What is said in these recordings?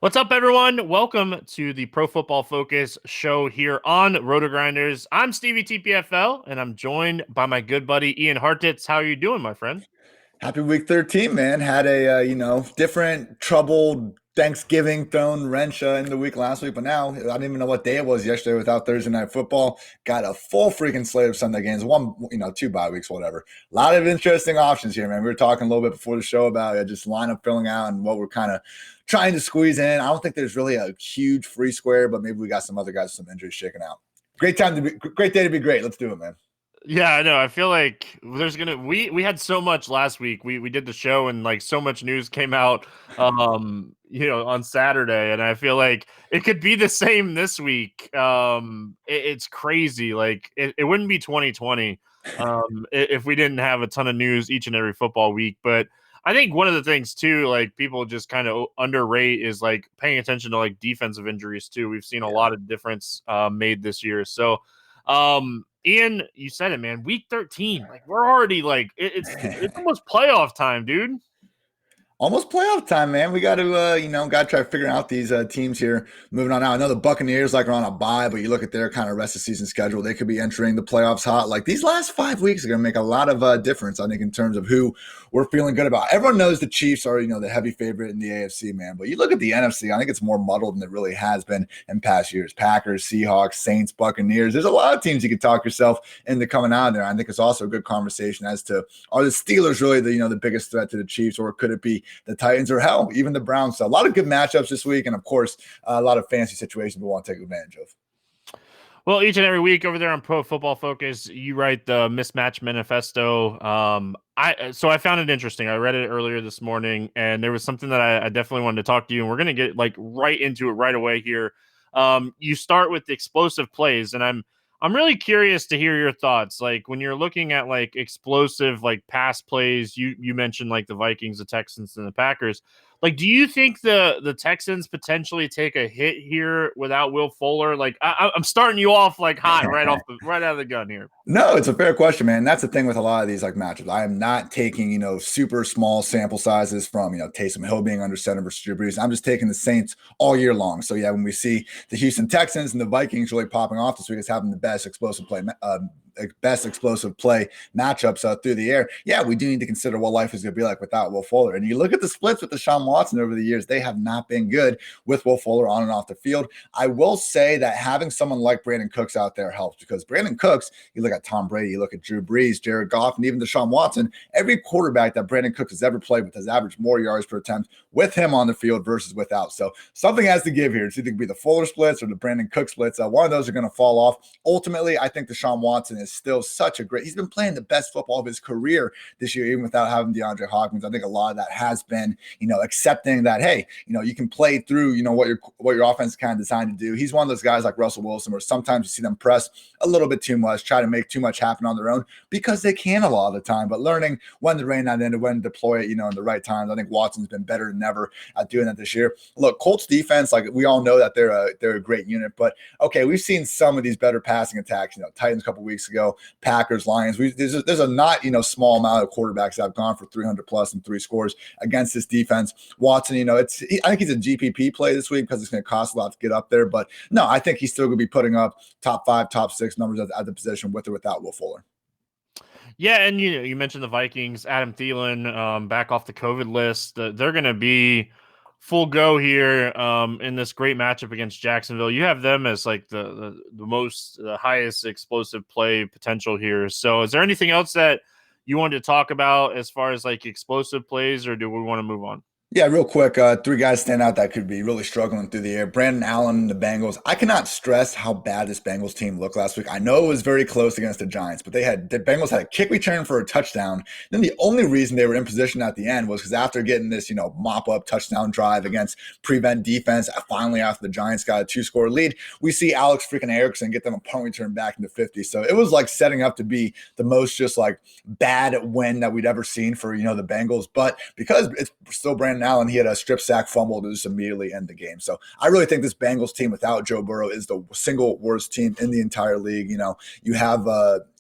What's up, everyone? Welcome to the Pro Football Focus show here on RotoGrinders. I'm Stevie TPFL, and I'm joined by my good buddy Ian Hartitz. How are you doing, my friend? Happy week 13, man. Had a different troubled Thanksgiving thrown wrench in the week last week, but now I don't even know what day it was yesterday without Thursday night football. Got a full freaking slate of Sunday games, two bye weeks, whatever. A lot of interesting options here, man. We were talking a little bit before the show about just lineup filling out and what we're kind of trying to squeeze in. I don't think there's really a huge free square, but maybe we got some other guys with some injuries shaking out. Great day to be great. Let's do it, man. Yeah, I know. I feel like we had so much last week. We did the show and like so much news came out on Saturday, and I feel like it could be the same this week. It's crazy. Like it wouldn't be 2020 if we didn't have a ton of news each and every football week. But I think one of the things too, like people just kind of underrate is like paying attention to like defensive injuries too. We've seen a lot of difference made this year. So Ian, you said it, man. Week 13, like we're already like it's almost playoff time, dude. Almost playoff time, man. We got to, got to try figuring out these teams here. Moving on now. I know the Buccaneers are on a bye, but you look at their kind of rest of season schedule. They could be entering the playoffs hot. Like these last 5 weeks are going to make a lot of difference, I think, in terms of who we're feeling good about. Everyone knows the Chiefs are, the heavy favorite in the AFC, man. But you look at the NFC, I think it's more muddled than it really has been in past years. Packers, Seahawks, Saints, Buccaneers. There's a lot of teams you could talk yourself into coming out of there. I think it's also a good conversation as to are the Steelers really the biggest threat to the Chiefs, or could it be the Titans, or hell, even the Browns? So a lot of good matchups this week, and of course, a lot of fancy situations we want to take advantage of. Well, each and every week over there on Pro Football Focus, you write the Mismatch Manifesto. I found it interesting. I read it earlier this morning, and there was something that I definitely wanted to talk to you, and we're gonna get like right into it right away here. You start with the explosive plays, and I'm really curious to hear your thoughts. Like when you're looking at like explosive like pass plays, you mentioned like the Vikings, the Texans, and the Packers. Like, do you think the Texans potentially take a hit here without Will Fuller? Like, I'm starting you off like hot right out of the gun here. No, it's a fair question, man. That's the thing with a lot of these like matchups. I am not taking, super small sample sizes from, Taysom Hill being under center versus Drew Brees. I'm just taking the Saints all year long. So yeah, when we see the Houston Texans and the Vikings really popping off this week as having the best explosive play matchups through the air, yeah, we do need to consider what life is going to be like without Will Fuller. And you look at the splits with Deshaun Watson over the years, they have not been good with Will Fuller on and off the field. I will say that having someone like Brandon Cooks out there helps, because Brandon Cooks, you look at Tom Brady, you look at Drew Brees, Jared Goff, and even Deshaun Watson, every quarterback that Brandon Cooks has ever played with has averaged more yards per attempt with him on the field versus without. So something has to give here. It's either going to be the Fuller splits or the Brandon Cook splits. One of those are going to fall off. Ultimately, I think Deshaun Watson is still such a great, he's been playing the best football of his career this year, even without having DeAndre Hopkins. I think a lot of that has been, accepting that, hey, you can play through, what your offense is kind of designed to do. He's one of those guys like Russell Wilson, where sometimes you see them press a little bit too much, try to make too much happen on their own, because they can a lot of the time, but learning when to rein that in and when to deploy it, in the right times. I think Watson's been better than ever at doing that this year. Look, Colts defense, like we all know that they're a great unit, but okay, we've seen some of these better passing attacks, Titans a couple weeks ago, Packers, Lions. There's a not, small amount of quarterbacks that have gone for 300 plus and 3 scores against this defense. Watson, I think he's a GPP play this week because it's going to cost a lot to get up there, but no, I think he's still going to be putting up top 5, top 6 numbers at the position with or without Will Fuller. Yeah, and you mentioned the Vikings, Adam Thielen, back off the COVID list. They're going to be full go here in this great matchup against Jacksonville. You have them as like the highest explosive play potential here. So is there anything else that you wanted to talk about as far as like explosive plays, or do we want to move on? Yeah, real quick, 3 guys stand out that could be really struggling through the air. Brandon Allen and the Bengals. I cannot stress how bad this Bengals team looked last week. I know it was very close against the Giants, but the Bengals had a kick return for a touchdown. Then the only reason they were in position at the end was because after getting this, mop-up touchdown drive against prevent defense, finally after the Giants got a 2-score lead, we see Alex freaking Erickson get them a punt return back in the 50. So it was like setting up to be the most just like bad win that we'd ever seen for, the Bengals. But because it's still Brandon Allen, he had a strip sack fumble to just immediately end the game. So I really think this Bengals team without Joe Burrow is the single worst team in the entire league. You have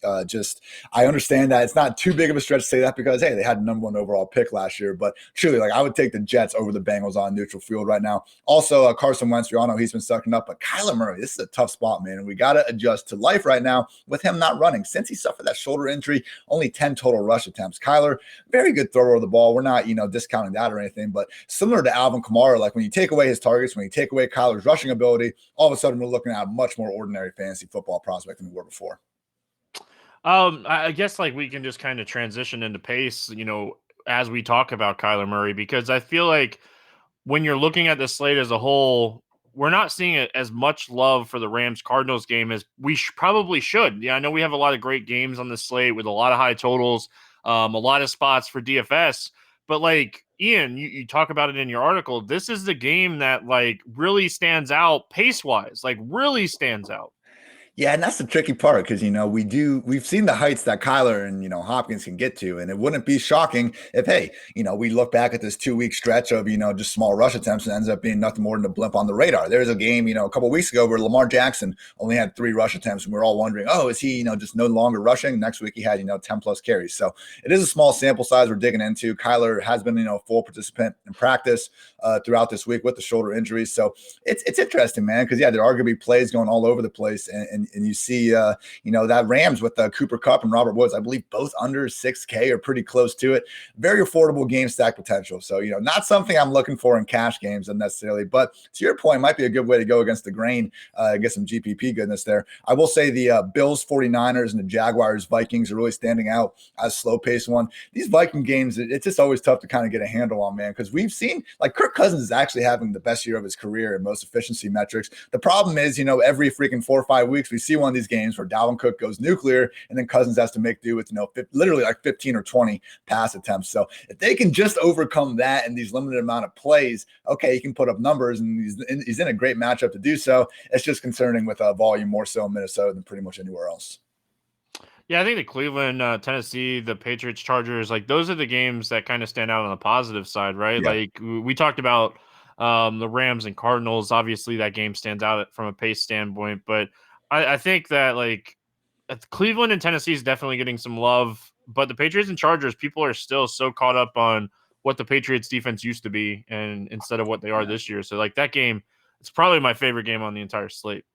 I understand that it's not too big of a stretch to say that because, hey, they had the number one overall pick last year. But truly, like, I would take the Jets over the Bengals on neutral field right now. Also, Carson Wentz, we all know he's been sucking up. But Kyler Murray, this is a tough spot, man. And we got to adjust to life right now with him not running. Since he suffered that shoulder injury, only 10 total rush attempts. Kyler, very good thrower of the ball. We're not, discounting that or anything. But similar to Alvin Kamara, like when you take away his targets, when you take away Kyler's rushing ability, all of a sudden we're looking at a much more ordinary fantasy football prospect than we were before. I guess like we can just kind of transition into pace, as we talk about Kyler Murray, because I feel like when you're looking at the slate as a whole, we're not seeing as much love for the Rams-Cardinals game as we probably should. Yeah, I know we have a lot of great games on the slate with a lot of high totals, a lot of spots for DFS, but like Ian, you talk about it in your article. This is the game that like really stands out pace-wise, like really stands out. Yeah, and that's the tricky part because we've seen the heights that Kyler and Hopkins can get to, and it wouldn't be shocking if we look back at this 2 week stretch of just small rush attempts and ends up being nothing more than a blip on the radar. There's a game a couple of weeks ago where Lamar Jackson only had 3 rush attempts, and we're all wondering, oh, is he just no longer rushing? Next week he had 10 plus carries, so it is a small sample size we're digging into. Kyler has been a full participant in practice throughout this week with the shoulder injuries, so it's interesting, man, because there are going to be plays going all over the place, and you see, that Rams with Cooper Kupp and Robert Woods, I believe both under 6K or pretty close to it. Very affordable game stack potential. So, not something I'm looking for in cash games necessarily, but to your point, might be a good way to go against the grain, get some GPP goodness there. I will say the Bills, 49ers, and the Jaguars, Vikings are really standing out as slow-paced one. These Viking games, it's just always tough to kind of get a handle on, man, because we've seen, like, Kirk Cousins is actually having the best year of his career in most efficiency metrics. The problem is, every freaking 4 or 5 weeks, we see one of these games where Dalvin Cook goes nuclear and then Cousins has to make do with, literally like 15 or 20 pass attempts. So if they can just overcome that in these limited amount of plays, okay, he can put up numbers and he's in a great matchup to do so. It's just concerning with volume more so in Minnesota than pretty much anywhere else. Yeah, I think the Cleveland, Tennessee, the Patriots, Chargers, like those are the games that kind of stand out on the positive side, right? Yeah. Like we talked about the Rams and Cardinals. Obviously, that game stands out from a pace standpoint, but I think that like Cleveland and Tennessee is definitely getting some love, but the Patriots and Chargers, people are still so caught up on what the Patriots defense used to be and instead of what they are this year. So like that game, it's probably my favorite game on the entire slate.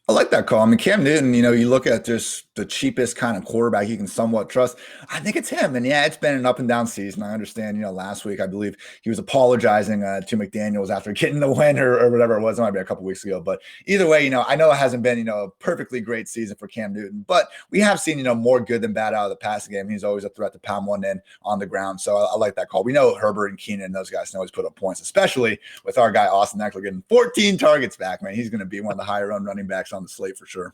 I like that call. I mean, Cam Newton, you look at just the cheapest kind of quarterback you can somewhat trust. I think it's him. And yeah, it's been an up and down season. I understand, last week, I believe he was apologizing to McDaniels after getting the win or whatever it was. It might be a couple weeks ago. But either way, I know it hasn't been, a perfectly great season for Cam Newton, but we have seen, more good than bad out of the passing game. He's always a threat to pound one in on the ground. So I like that call. We know Herbert and Keenan and those guys can always put up points, especially with our guy, Austin Eckler, getting 14 targets back, man. He's going to be one of the higher owned running backs on the slate for sure.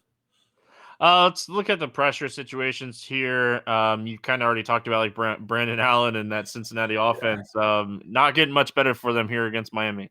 Let's look at the pressure situations here. You kind of already talked about like Brandon Allen and that Cincinnati offense. Not getting much better for them here against Miami.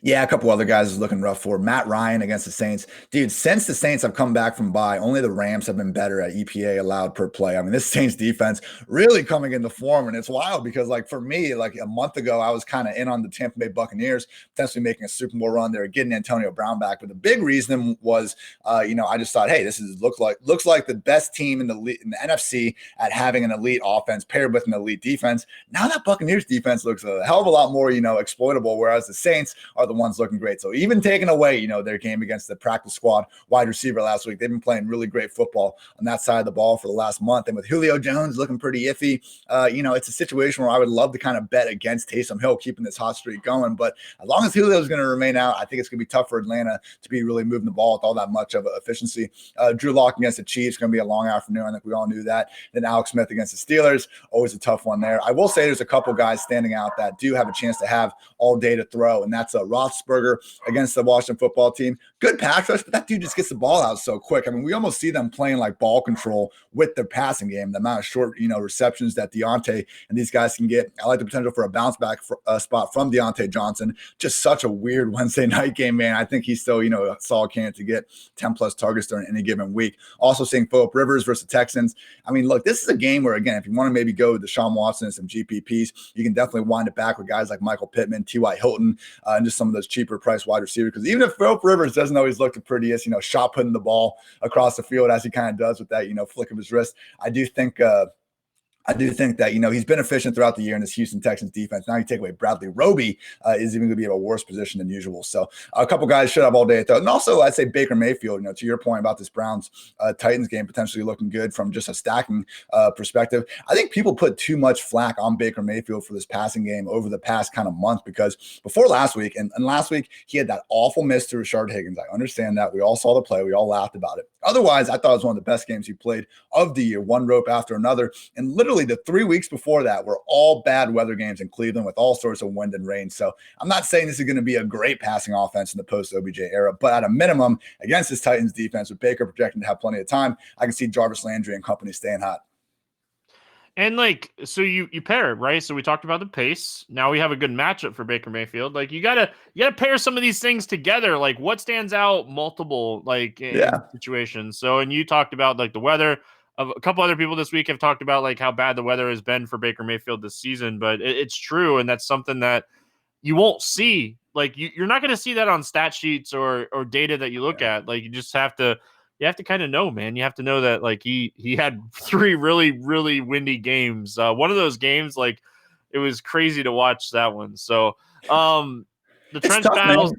Yeah, a couple other guys is looking rough for. Matt Ryan against the Saints. Dude, since the Saints have come back from bye, only the Rams have been better at EPA allowed per play. I mean, this Saints defense really coming into form, and it's wild because, like, for me, like a month ago, I was kind of in on the Tampa Bay Buccaneers, potentially making a Super Bowl run. They were getting Antonio Brown back, but the big reason was, I just thought, hey, this looks like the best team in the NFC at having an elite offense paired with an elite defense. Now that Buccaneers defense looks a hell of a lot more, exploitable, whereas the Saints are the ones looking great. So even taking away, their game against the practice squad wide receiver last week, they've been playing really great football on that side of the ball for the last month. And with Julio Jones looking pretty iffy, it's a situation where I would love to kind of bet against Taysom Hill keeping this hot streak going. But as long as Julio is going to remain out, I think it's going to be tough for Atlanta to be really moving the ball with all that much of efficiency. Drew Lock against the Chiefs going to be a long afternoon. I think we all knew that. Then Alex Smith against the Steelers, always a tough one there. I will say there's a couple guys standing out that do have a chance to have all day to throw, and that's Roethlisberger against the Washington football team. Good pass rush, but that dude just gets the ball out so quick. I mean, we almost see them playing like ball control with their passing game, the amount of short, receptions that Deontay and these guys can get. I like the potential for a bounce back spot from Deontay Johnson. Just such a weird Wednesday night game, man. I think he's still, a solid candidate to get 10 plus targets during any given week. Also seeing Phillip Rivers versus the Texans. I mean, look, this is a game where, again, if you want to maybe go with Deshaun Watson and some GPPs, you can definitely wind it back with guys like Michael Pittman, T.Y. Hilton, and just some of those cheaper price wide receivers. Because even if Philip Rivers doesn't always look the prettiest, shot putting the ball across the field as he kind of does with that, flick of his wrist, I do think that, he's been efficient throughout the year in this Houston Texans defense. Now you take away Bradley Roby, is even going to be in a worse position than usual. So a couple guys should have all day. And also, I'd say Baker Mayfield, to your point about this Browns Titans game potentially looking good from just a stacking perspective. I think people put too much flack on Baker Mayfield for this passing game over the past kind of month, because before last week, and last week, he had that awful miss to Rashard Higgins. I understand that. We all saw the play. We all laughed about it. Otherwise, I thought it was one of the best games he played of the year, one rope after another. And literally the 3 weeks before that were all bad weather games in Cleveland with all sorts of wind and rain. So I'm not saying this is going to be a great passing offense in the post-OBJ era, but at a minimum, against this Titans defense with Baker projecting to have plenty of time, I can see Jarvis Landry and company staying hot. And so you pair it, right? So we talked about the pace. Now we have a good matchup for Baker Mayfield. You gotta pair some of these things together. What stands out multiple in situations. So, and you talked about the weather. A couple other people this week have talked about how bad the weather has been for Baker Mayfield this season, but it's true, and that's something that you won't see. You're not going to see that on stat sheets or data that you look at. You just have to kind of know, man. You have to know that he had 3 really, really windy games. One of those games, it was crazy to watch that one. So the trench battles.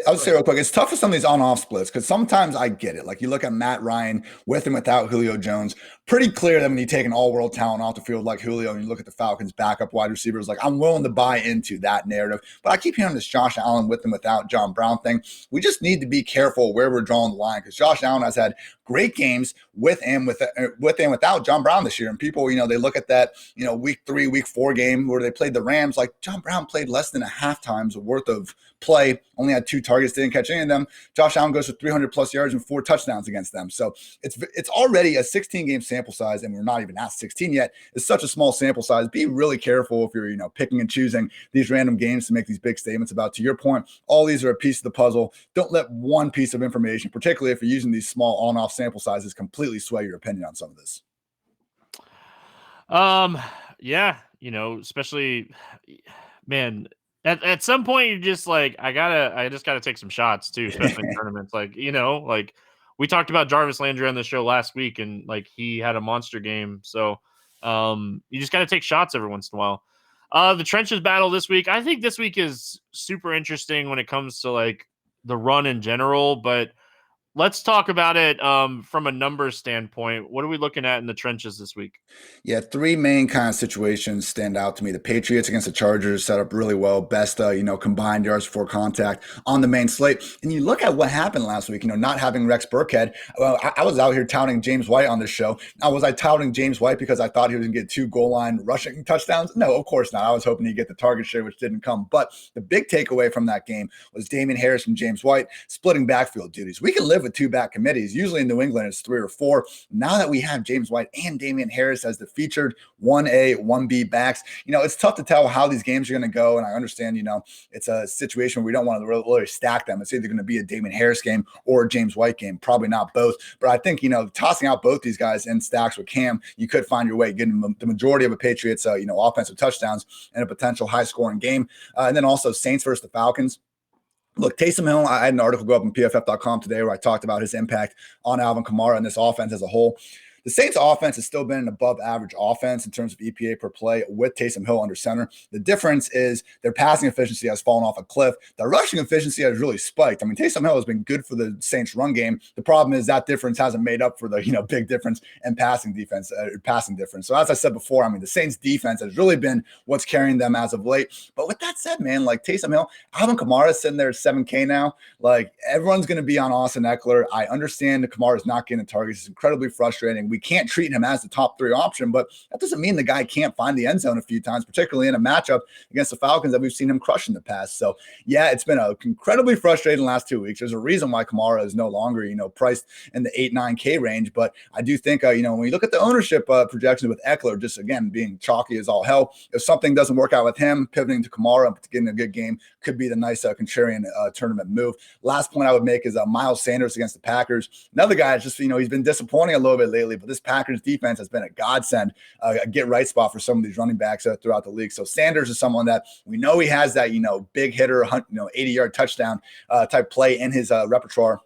I'll say real quick, it's tough for some of these on-off splits, because sometimes I get it. You look at Matt Ryan with and without Julio Jones, pretty clear that when you take an all-world talent off the field like Julio and you look at the Falcons' backup wide receivers, I'm willing to buy into that narrative. But I keep hearing this Josh Allen with and without John Brown thing. We just need to be careful where we're drawing the line, because Josh Allen has had great games with and without John Brown this year. And people, they look at that, week 3, week 4 game where they played the Rams. John Brown played less than a half time's worth of play, only had 2 targets, didn't catch any of them. Josh Allen goes for 300 plus yards and 4 touchdowns against them. So it's already a 16 game sample size, and we're not even at 16 yet. It's such a small sample size. Be really careful if you're, picking and choosing these random games to make these big statements about. To your point, all these are a piece of the puzzle. Don't let one piece of information, particularly if you're using these small on-off sample sizes, completely sway your opinion on some of this. Yeah, especially, man, at some point you're just I just gotta take some shots too, especially in tournaments. We talked about Jarvis Landry on the show last week, and he had a monster game. So you just gotta take shots every once in a while. The trenches battle this week, I think this week is super interesting when it comes to the run in general, but let's talk about it from a numbers standpoint. What are we looking at in the trenches this week? Yeah, 3 main kind of situations stand out to me. The Patriots against the Chargers set up really well. Best, combined yards before contact on the main slate. And you look at what happened last week, not having Rex Burkhead. Well, I was out here touting James White on this show. Now, was I touting James White because I thought he was going to get 2 goal line rushing touchdowns? No, of course not. I was hoping he'd get the target share, which didn't come. But the big takeaway from that game was Damian Harris and James White splitting backfield duties. We can live with 2 back committees. Usually in New England, it's 3 or 4. Now that we have James White and Damian Harris as the featured 1A, 1B backs, it's tough to tell how these games are going to go. And I understand, it's a situation where we don't want to really stack them. It's either going to be a Damian Harris game or a James White game, probably not both. But I think, tossing out both these guys in stacks with Cam, you could find your way getting the majority of a Patriots, offensive touchdowns and a potential high scoring game. And then also Saints versus the Falcons. Look, Taysom Hill, I had an article go up on PFF.com today where I talked about his impact on Alvin Kamara and this offense as a whole. The Saints offense has still been an above average offense in terms of EPA per play with Taysom Hill under center. The difference is their passing efficiency has fallen off a cliff. Their rushing efficiency has really spiked. I mean, Taysom Hill has been good for the Saints run game. The problem is that difference hasn't made up for the, big difference in passing difference. So as I said before, I mean, the Saints defense has really been what's carrying them as of late. But with that said, man, Taysom Hill, Alvin Kamara is sitting there at 7K now. Everyone's going to be on Austin Eckler. I understand that Kamara is not getting the targets. It's incredibly frustrating. We can't treat him as the top 3 option, but that doesn't mean the guy can't find the end zone a few times, particularly in a matchup against the Falcons that we've seen him crush in the past. So yeah, it's been a incredibly frustrating last 2 weeks. There's a reason why Kamara is no longer, priced in the 8-9K range. But I do think, when you look at the ownership projections with Eckler, just again, being chalky as all hell, if something doesn't work out with him, pivoting to Kamara, getting a good game could be the nice contrarian tournament move. Last point I would make is Miles Sanders against the Packers. Another guy is just, he's been disappointing a little bit lately, but this Packers defense has been a godsend, a get right spot for some of these running backs throughout the league. So Sanders is someone that we know he has that, big hitter, 80-yard touchdown type play in his repertoire.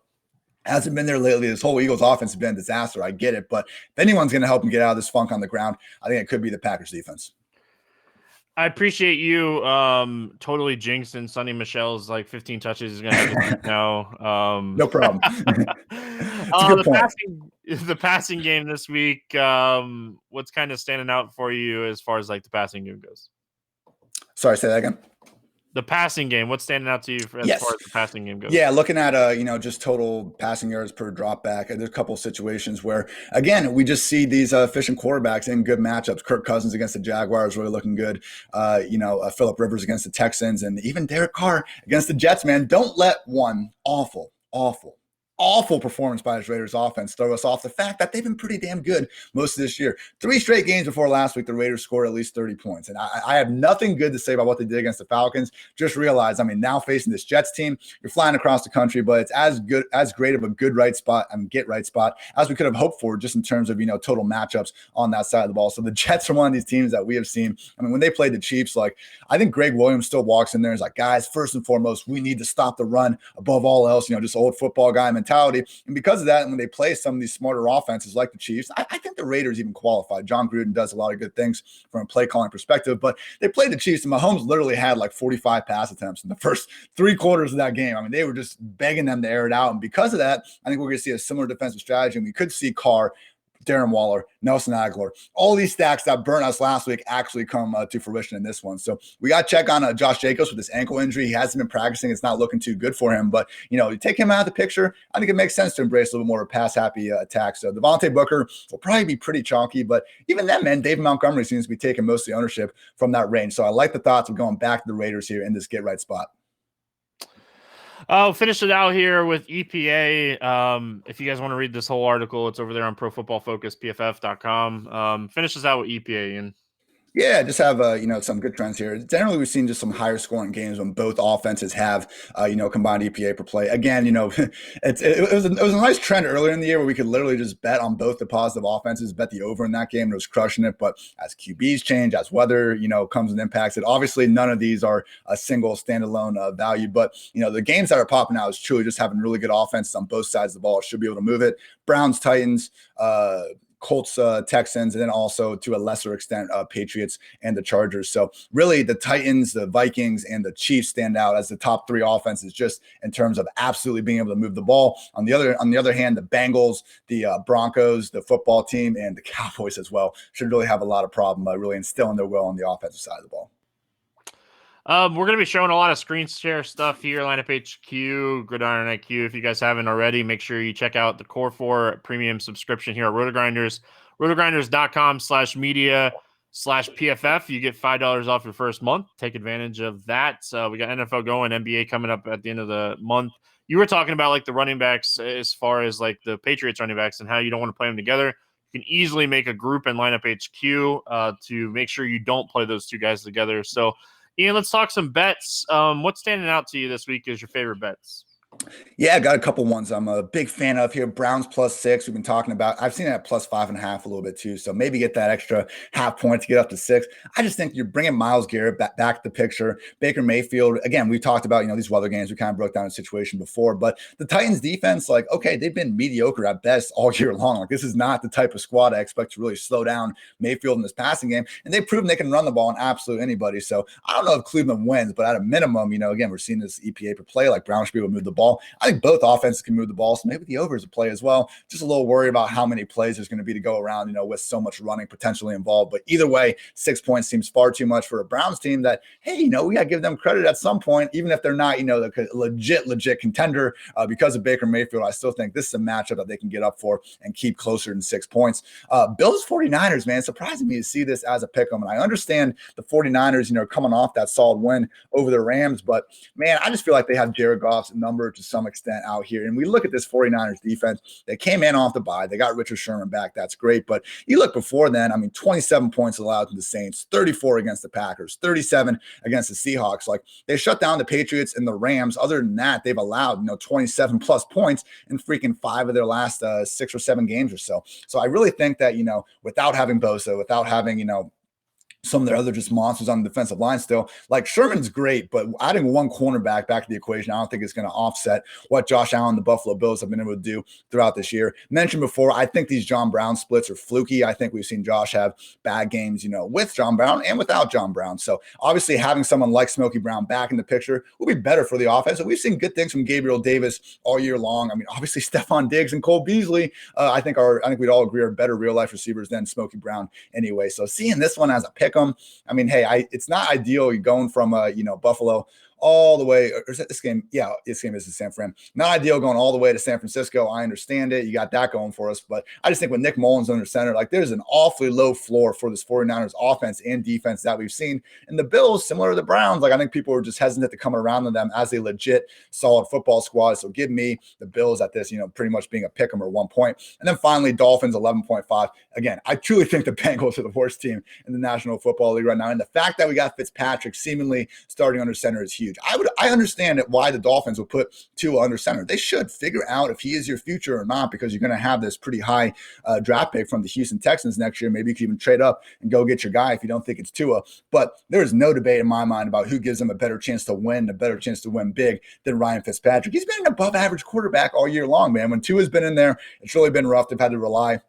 Hasn't been there lately. This whole Eagles offense has been a disaster. I get it. But if anyone's going to help him get out of this funk on the ground, I think it could be the Packers defense. I appreciate you totally jinxing Sonny Michel's 15 touches he's gonna have now. No problem. It's a good point. The passing game this week. What's kind of standing out for you as far as the passing game goes? Sorry, say that again. The passing game, what's standing out to you as far as the passing game goes? Yeah, looking at just total passing yards per drop back. There's a couple of situations where, again, we just see these efficient quarterbacks in good matchups. Kirk Cousins against the Jaguars really looking good. Phillip Rivers against the Texans, and even Derek Carr against the Jets. Man, don't let one awful performance by his Raiders offense throw us off the fact that they've been pretty damn good most of this year. 3 straight games before last week, the Raiders scored at least 30 points. And I have nothing good to say about what they did against the Falcons. Just realize, now facing this Jets team, you're flying across the country, but it's as great of a get right spot as we could have hoped for, just in terms of, total matchups on that side of the ball. So the Jets are one of these teams that we have seen. When they played the Chiefs, I think Greg Williams still walks in there and is like, guys, first and foremost, we need to stop the run above all else, just old football guy mentality. And because of that, when they play some of these smarter offenses like the Chiefs, I think the Raiders even qualified. John Gruden does a lot of good things from a play calling perspective, but they played the Chiefs, and Mahomes literally had 45 pass attempts in the first 3 quarters of that game. They were just begging them to air it out. And because of that, I think we're going to see a similar defensive strategy, and we could see Carr, Darren Waller, Nelson Aguilar, all these stacks that burnt us last week actually come to fruition in this one. So we got to check on Josh Jacobs with this ankle injury. He hasn't been practicing. It's not looking too good for him. But, you take him out of the picture, I think it makes sense to embrace a little bit more of a pass-happy attack. So Devontae Booker will probably be pretty chalky. But even then, man, David Montgomery seems to be taking most of the ownership from that range. So I like the thoughts of going back to the Raiders here in this get-right spot. I'll finish it out here with EPA. If you guys want to read this whole article, it's over there on ProFootballFocus.pff.com. Finish this out with EPA, Ian. Yeah, just have some good trends here. Generally, we've seen just some higher scoring games when both offenses have combined EPA per play. Again, it was a nice trend earlier in the year where we could literally just bet on both the positive offenses, bet the over in that game, and it was crushing it. But as QBs change, as weather comes and impacts it, obviously none of these are a single standalone value. But the games that are popping out is truly just having really good offenses on both sides of the ball. Should be able to move it. Browns, Titans, Colts, Texans, and then also to a lesser extent, Patriots and the Chargers. So really the Titans, the Vikings, and the Chiefs stand out as the top 3 offenses just in terms of absolutely being able to move the ball. On the other hand, the Bengals, the Broncos, the football team, and the Cowboys as well should really have a lot of problem really instilling their will on the offensive side of the ball. We're going to be showing a lot of screen share stuff here, Lineup HQ, Gridiron IQ. If you guys haven't already, make sure you check out the Core 4 premium subscription here at RotoGrinders, rotogrinders.com/media/PFF. You get $5 off your first month. Take advantage of that. We got NFL going, NBA coming up at the end of the month. You were talking about the running backs as far as the Patriots running backs and how you don't want to play them together. You can easily make a group in Lineup HQ to make sure you don't play those 2 guys together. So, Ian, let's talk some bets. What's standing out to you this week as your favorite bets? Yeah, I got a couple ones I'm a big fan of here. Browns +6. We've been talking about. I've seen it at +5.5 a little bit too. So maybe get that extra half point to get up to 6. I just think you're bringing Myles Garrett back to the picture. Baker Mayfield. Again, we talked about these weather games. We kind of broke down the situation before, but the Titans defense, okay, they've been mediocre at best all year long. This is not the type of squad I expect to really slow down Mayfield in this passing game, and they've proven they can run the ball on absolutely anybody. So I don't know if Cleveland wins, but at a minimum, again, we're seeing this EPA per play. Browns should be able to move the ball. I think both offenses can move the ball, so maybe the over is a play as well. Just a little worried about how many plays there's going to be to go around, with so much running potentially involved. But either way, 6 points seems far too much for a Browns team that, hey, we got to give them credit at some point, even if they're not, the legit contender because of Baker Mayfield. I still think this is a matchup that they can get up for and keep closer than 6 points. Bills 49ers, man, surprising me to see this as a pick 'em. And I understand the 49ers, coming off that solid win over the Rams, but man, I just feel like they have Jared Goff's number to some extent out here. And we look at this 49ers defense. They came in off the bye. They got Richard Sherman back. That's great. But you look before then, I mean, 27 points allowed to the Saints, 34 against the Packers, 37 against the Seahawks. Like, they shut down the Patriots and the Rams. Other than that, they've allowed, 27 plus points in freaking 5 of their last 6 or 7 games or so. So I really think that, without having Bosa, without having, some of their other just monsters on the defensive line still. Like, Sherman's great, but adding one cornerback back to the equation, I don't think it's going to offset what Josh Allen, the Buffalo Bills, have been able to do throughout this year. Mentioned before, I think these John Brown splits are fluky. I think we've seen Josh have bad games, with John Brown and without John Brown. So obviously having someone like Smokey Brown back in the picture will be better for the offense. So we've seen good things from Gabriel Davis all year long. I mean, obviously Stephon Diggs and Cole Beasley, I think we'd all agree are better real life receivers than Smokey Brown anyway. So seeing this one as a pick 'em, I mean, hey, it's not ideal. You're going from Buffalo all the way, or is that this game? Yeah, this game is in San Fran. Not ideal going all the way to San Francisco. I understand it. You got that going for us. But I just think with Nick Mullins under center, like, there's an awfully low floor for this 49ers offense and defense that we've seen. And the Bills, similar to the Browns, like, I think people are just hesitant to come around on them as a legit solid football squad. So give me the Bills at this, pretty much being a pick 'em or 1 point. And then finally, Dolphins 11.5. Again, I truly think the Bengals are the worst team in the National Football League right now. And the fact that we got Fitzpatrick seemingly starting under center is huge. I understand why the Dolphins would put Tua under center. They should figure out if he is your future or not, because you're going to have this pretty high draft pick from the Houston Texans next year. Maybe you could even trade up and go get your guy if you don't think it's Tua. But there is no debate in my mind about who gives them a better chance to win, big than Ryan Fitzpatrick. He's been an above average quarterback all year long, man. When Tua's been in there, it's really been rough. They've had to rely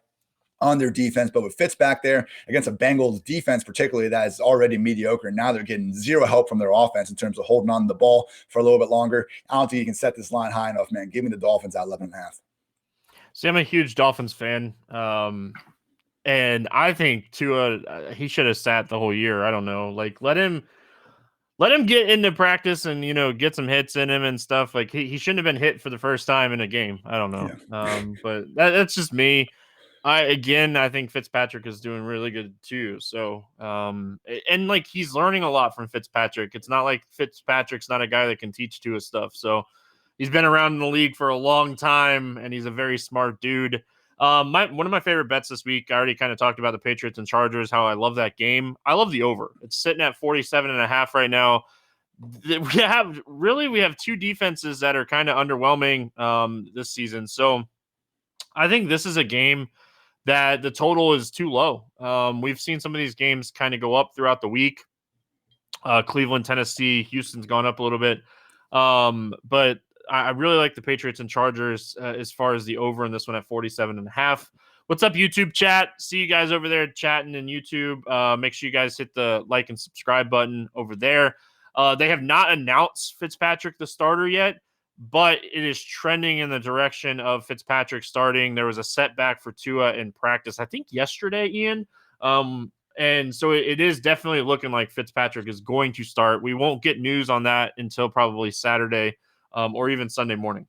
on their defense, but with Fitz back there against a Bengals defense, particularly, that is already mediocre, and now they're getting zero help from their offense in terms of holding on to the ball for a little bit longer. I don't think you can set this line high enough, man. Give me the Dolphins at 11.5. See, I'm a huge Dolphins fan, and I think Tua, he should have sat the whole year. I don't know, like, let him get into practice and get some hits in him and stuff. Like, he shouldn't have been hit for the first time in a game. I don't know, but that's just me. I think Fitzpatrick is doing really good too. So, and like, he's learning a lot from Fitzpatrick. It's not like Fitzpatrick's not a guy that can teach Tua stuff. So he's been around in the league for a long time, and he's a very smart dude. One of my favorite bets this week, I already kind of talked about the Patriots and Chargers, how I love that game. I love the over. It's sitting at 47.5 right now. We have two defenses that are kind of underwhelming this season. So I think this is a game that the total is too low. We've seen some of these games kind of go up throughout the week. Cleveland, Tennessee, Houston's gone up a little bit. But I really like the Patriots and Chargers as far as the over in this one at 47.5. What's up, YouTube chat? See you guys over there chatting in YouTube. Make sure you guys hit the like and subscribe button over there. They have not announced Fitzpatrick the starter yet, but it is trending in the direction of Fitzpatrick starting. There was a setback for Tua in practice, I think yesterday, Ian. And so it is definitely looking like Fitzpatrick is going to start. We won't get news on that until probably Saturday or even Sunday morning.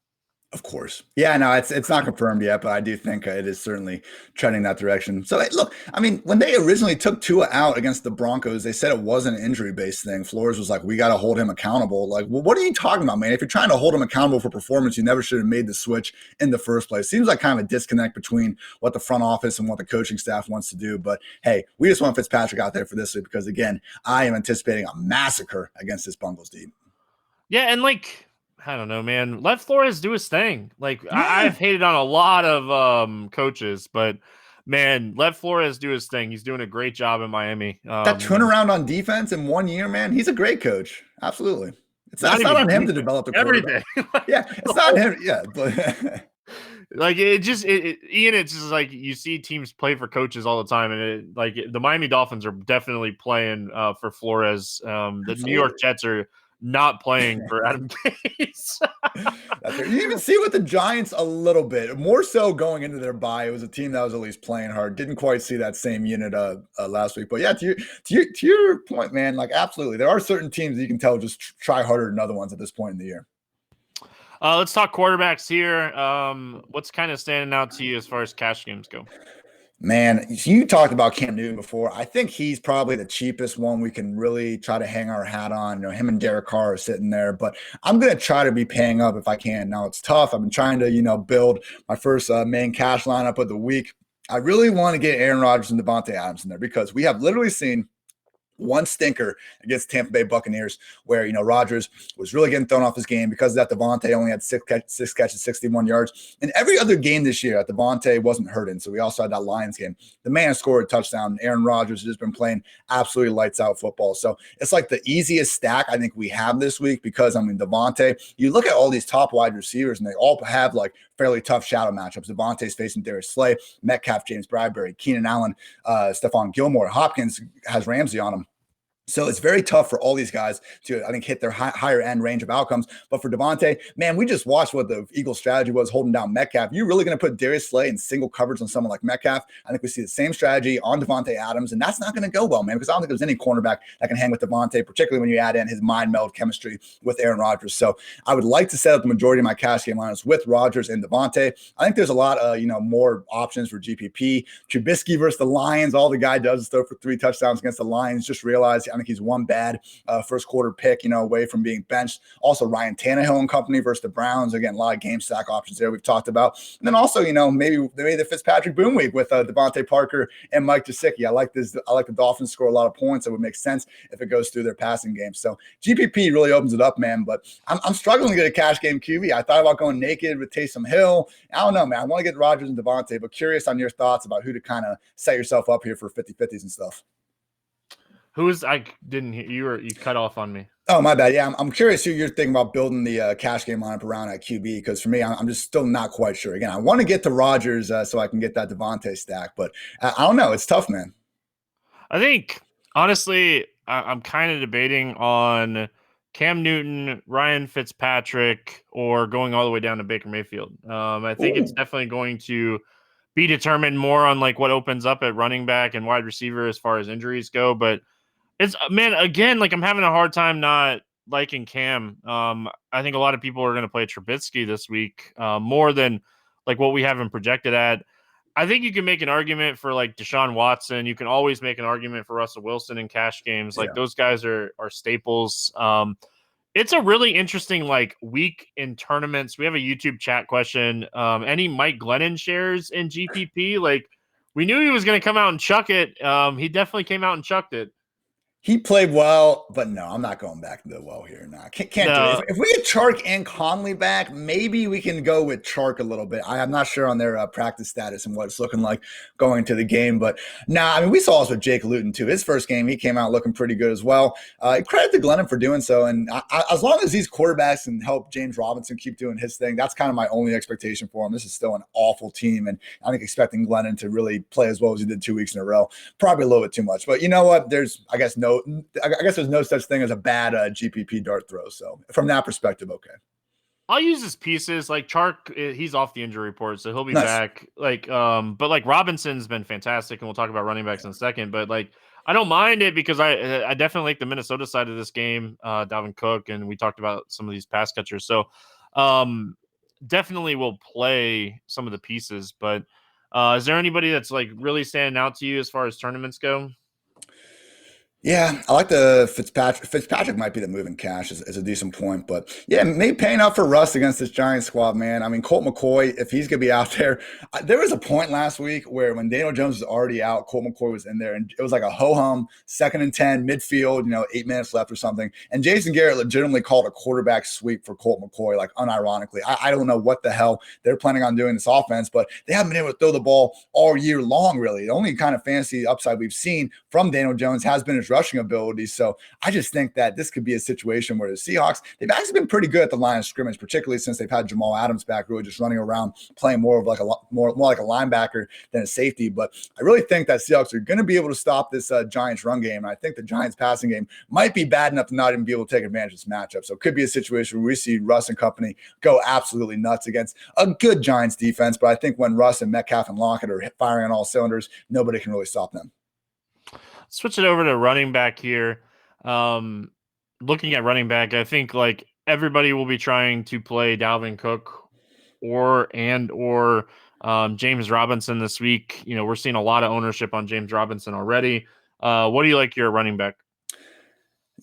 Of course. Yeah, no, it's not confirmed yet, but I do think it is certainly trending that direction. So, look, I mean, when they originally took Tua out against the Broncos, they said it wasn't an injury-based thing. Flores was like, we got to hold him accountable. Like, well, what are you talking about, man? If you're trying to hold him accountable for performance, you never should have made the switch in the first place. Seems like kind of a disconnect between what the front office and what the coaching staff wants to do. But, hey, we just want Fitzpatrick out there for this week because, again, I am anticipating a massacre against this Bengals team. Yeah, and like, I don't know, man. Let Flores do his thing. Like, I've hated on a lot of coaches, but man, let Flores do his thing. He's doing a great job in Miami. That turnaround on defense in 1 year, man, he's a great coach. Absolutely. It's not on him to develop the quarterback. Everything. Yeah, it's not him. Yeah, but like, Ian, it's just like you see teams play for coaches all the time, and the Miami Dolphins are definitely playing for Flores. The New York Jets are not playing for Adam Gase. You even see with the Giants a little bit more so going into their bye. It was a team that was at least playing hard. Didn't quite see that same unit last week, but yeah, to your point, man, like, absolutely, there are certain teams that you can tell just try harder than other ones at this point in the year. Let's talk quarterbacks here. What's kind of standing out to you as far as cash games go? Man, you talked about Cam Newton before. I think he's probably the cheapest one we can really try to hang our hat on. Him and Derek Carr are sitting there, but I'm going to try to be paying up if I can. Now it's tough. I've been trying to, build my first main cash lineup of the week. I really want to get Aaron Rodgers and Devontae Adams in there because we have literally seen one stinker against Tampa Bay Buccaneers, where Rodgers was really getting thrown off his game because of that. Devontae only had six catches, 61 yards. And every other game this year, that Devontae wasn't hurting. So we also had that Lions game. The man scored a touchdown. Aaron Rodgers has just been playing absolutely lights out football. So it's like the easiest stack I think we have this week because Devontae. You look at all these top wide receivers, and they all have like fairly tough shadow matchups. Devontae's facing Darius Slay, Metcalf, James Bradbury, Keenan Allen, Stephon Gilmore. Hopkins has Ramsey on him. So it's very tough for all these guys to, I think, hit their higher end range of outcomes. But for Devontae, man, we just watched what the Eagles' strategy was holding down Metcalf. You're really going to put Darius Slay in single coverage on someone like Metcalf. I think we see the same strategy on Devontae Adams, and that's not going to go well, man, because I don't think there's any cornerback that can hang with Devontae, particularly when you add in his mind meld chemistry with Aaron Rodgers. So I would like to set up the majority of my cash game lineups with Rodgers and Devontae. I think there's a lot of, more options for GPP. Trubisky versus the Lions. All the guy does is throw for 3 touchdowns against the Lions. Just realized, I think he's one bad first quarter pick, away from being benched. Also, Ryan Tannehill and company versus the Browns. Again, a lot of game stack options there we've talked about. And then also, maybe the Fitzpatrick boom week with Devontae Parker and Mike Gesicki. I like this. I like the Dolphins score a lot of points. It would make sense if it goes through their passing game. So GPP really opens it up, man. But I'm struggling to get a cash game QB. I thought about going naked with Taysom Hill. I don't know, man. I want to get Rodgers and Devontae, but curious on your thoughts about who to kind of set yourself up here for 50-50s and stuff. I didn't hear you cut off on me. Oh, my bad. Yeah, I'm curious who you're thinking about building the cash game lineup around at QB, because for me, I'm just still not quite sure. Again, I want to get to Rodgers so I can get that Devontae stack, but I don't know. It's tough, man. I think, honestly, I'm kind of debating on Cam Newton, Ryan Fitzpatrick, or going all the way down to Baker Mayfield. I think it's Ooh. definitely going to be determined more on like what opens up at running back and wide receiver as far as injuries go. But it's, man, again, like I'm having a hard time not liking Cam. I think a lot of people are going to play Trubisky this week more than like what we have him projected at. I think you can make an argument for like Deshaun Watson. You can always make an argument for Russell Wilson in cash games. Like Yeah. those guys are staples. It's a really interesting like week in tournaments. We have a YouTube chat question. Any Mike Glennon shares in GPP? Like we knew he was going to come out and chuck it. He definitely came out and chucked it. He played well, but no, I'm not going back to the well here. Nah, can't do it. No, If we get Chark and Conley back, maybe we can go with Chark a little bit. I'm not sure on their practice status and what it's looking like going to the game, but we saw this with Jake Luton too. His first game, he came out looking pretty good as well. Credit to Glennon for doing so, and as long as these quarterbacks can help James Robinson keep doing his thing, that's kind of my only expectation for him. This is still an awful team, and I think expecting Glennon to really play as well as he did 2 weeks in a row, probably a little bit too much. But you know what? There's, I guess there's no such thing as a bad GPP dart throw. So from that perspective, okay. I'll use his pieces. Like Chark, he's off the injury report, so he'll be Nice. back. But like Robinson's been fantastic, and we'll talk about running backs in a second. But like, I don't mind it because I definitely like the Minnesota side of this game, Dalvin Cook, and we talked about some of these pass catchers. So, definitely will play some of the pieces. But is there anybody that's like really standing out to you as far as tournaments go? Yeah, I like the Fitzpatrick. Fitzpatrick might be the move in cash is a decent point, but yeah, maybe paying up for Russ against this Giants squad, man. Colt McCoy, if he's gonna be out there, there was a point last week where when Daniel Jones was already out, Colt McCoy was in there, and it was like a ho hum 2nd and 10 midfield, 8 minutes left or something, and Jason Garrett legitimately called a quarterback sweep for Colt McCoy, like unironically. I don't know what the hell they're planning on doing this offense, but they haven't been able to throw the ball all year long. Really, the only kind of fantasy upside we've seen from Daniel Jones has been his rushing ability. So I just think that this could be a situation where the Seahawks, they've actually been pretty good at the line of scrimmage, particularly since they've had Jamal Adams back, really just running around, playing more of like more like a linebacker than a safety. But I really think that Seahawks are going to be able to stop this Giants run game. And I think the Giants passing game might be bad enough to not even be able to take advantage of this matchup. So it could be a situation where we see Russ and company go absolutely nuts against a good Giants defense. But I think when Russ and Metcalf and Lockett are firing on all cylinders, nobody can really stop them. Switch it over to running back here. Looking at running back, I think like everybody will be trying to play Dalvin Cook or James Robinson this week. We're seeing a lot of ownership on James Robinson already. What do you like your running back?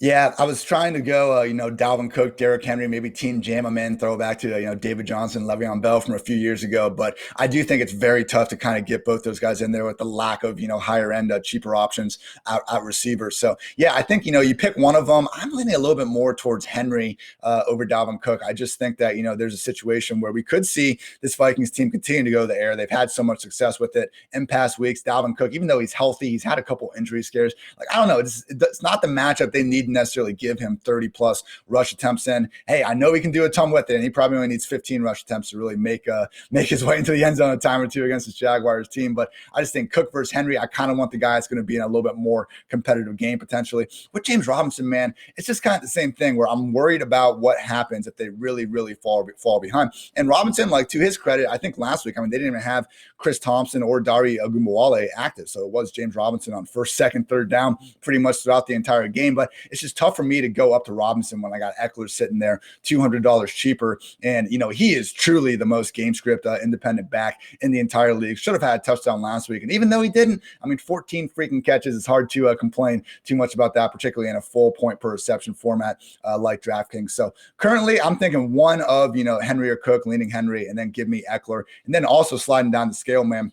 Yeah, I was trying to go, Dalvin Cook, Derrick Henry, maybe Team Jam him in, throw back to, David Johnson, Le'Veon Bell from a few years ago. But I do think it's very tough to kind of get both those guys in there with the lack of, higher end, cheaper options out receivers. So, yeah, I think, you pick one of them. I'm leaning a little bit more towards Henry over Dalvin Cook. I just think that, there's a situation where we could see this Vikings team continue to go to the air. They've had so much success with it in past weeks. Dalvin Cook, even though he's healthy, he's had a couple injury scares. Like, I don't know. It's not the matchup they need to necessarily give him 30 plus rush attempts in. Hey, I know he can do a ton with it, and he probably only needs 15 rush attempts to really make his way into the end zone a time or two against this Jaguars team. But I just think Cook versus Henry, I kind of want the guy that's going to be in a little bit more competitive game potentially. With James Robinson, man, it's just kind of the same thing where I'm worried about what happens if they really, really fall behind. And Robinson, like, to his credit, I think last week, they didn't even have Chris Thompson or Dari Ogunbowale active. So it was James Robinson on first, second, third down pretty much throughout the entire game. But it's just tough for me to go up to Robinson when I got Eckler sitting there $200 cheaper. And, he is truly the most game script independent back in the entire league. Should have had a touchdown last week. And even though he didn't, 14 freaking catches. It's hard to complain too much about that, particularly in a full point per reception format like DraftKings. So currently I'm thinking one of, Henry or Cook, leaning Henry, and then give me Eckler. And then also sliding down the scale, man.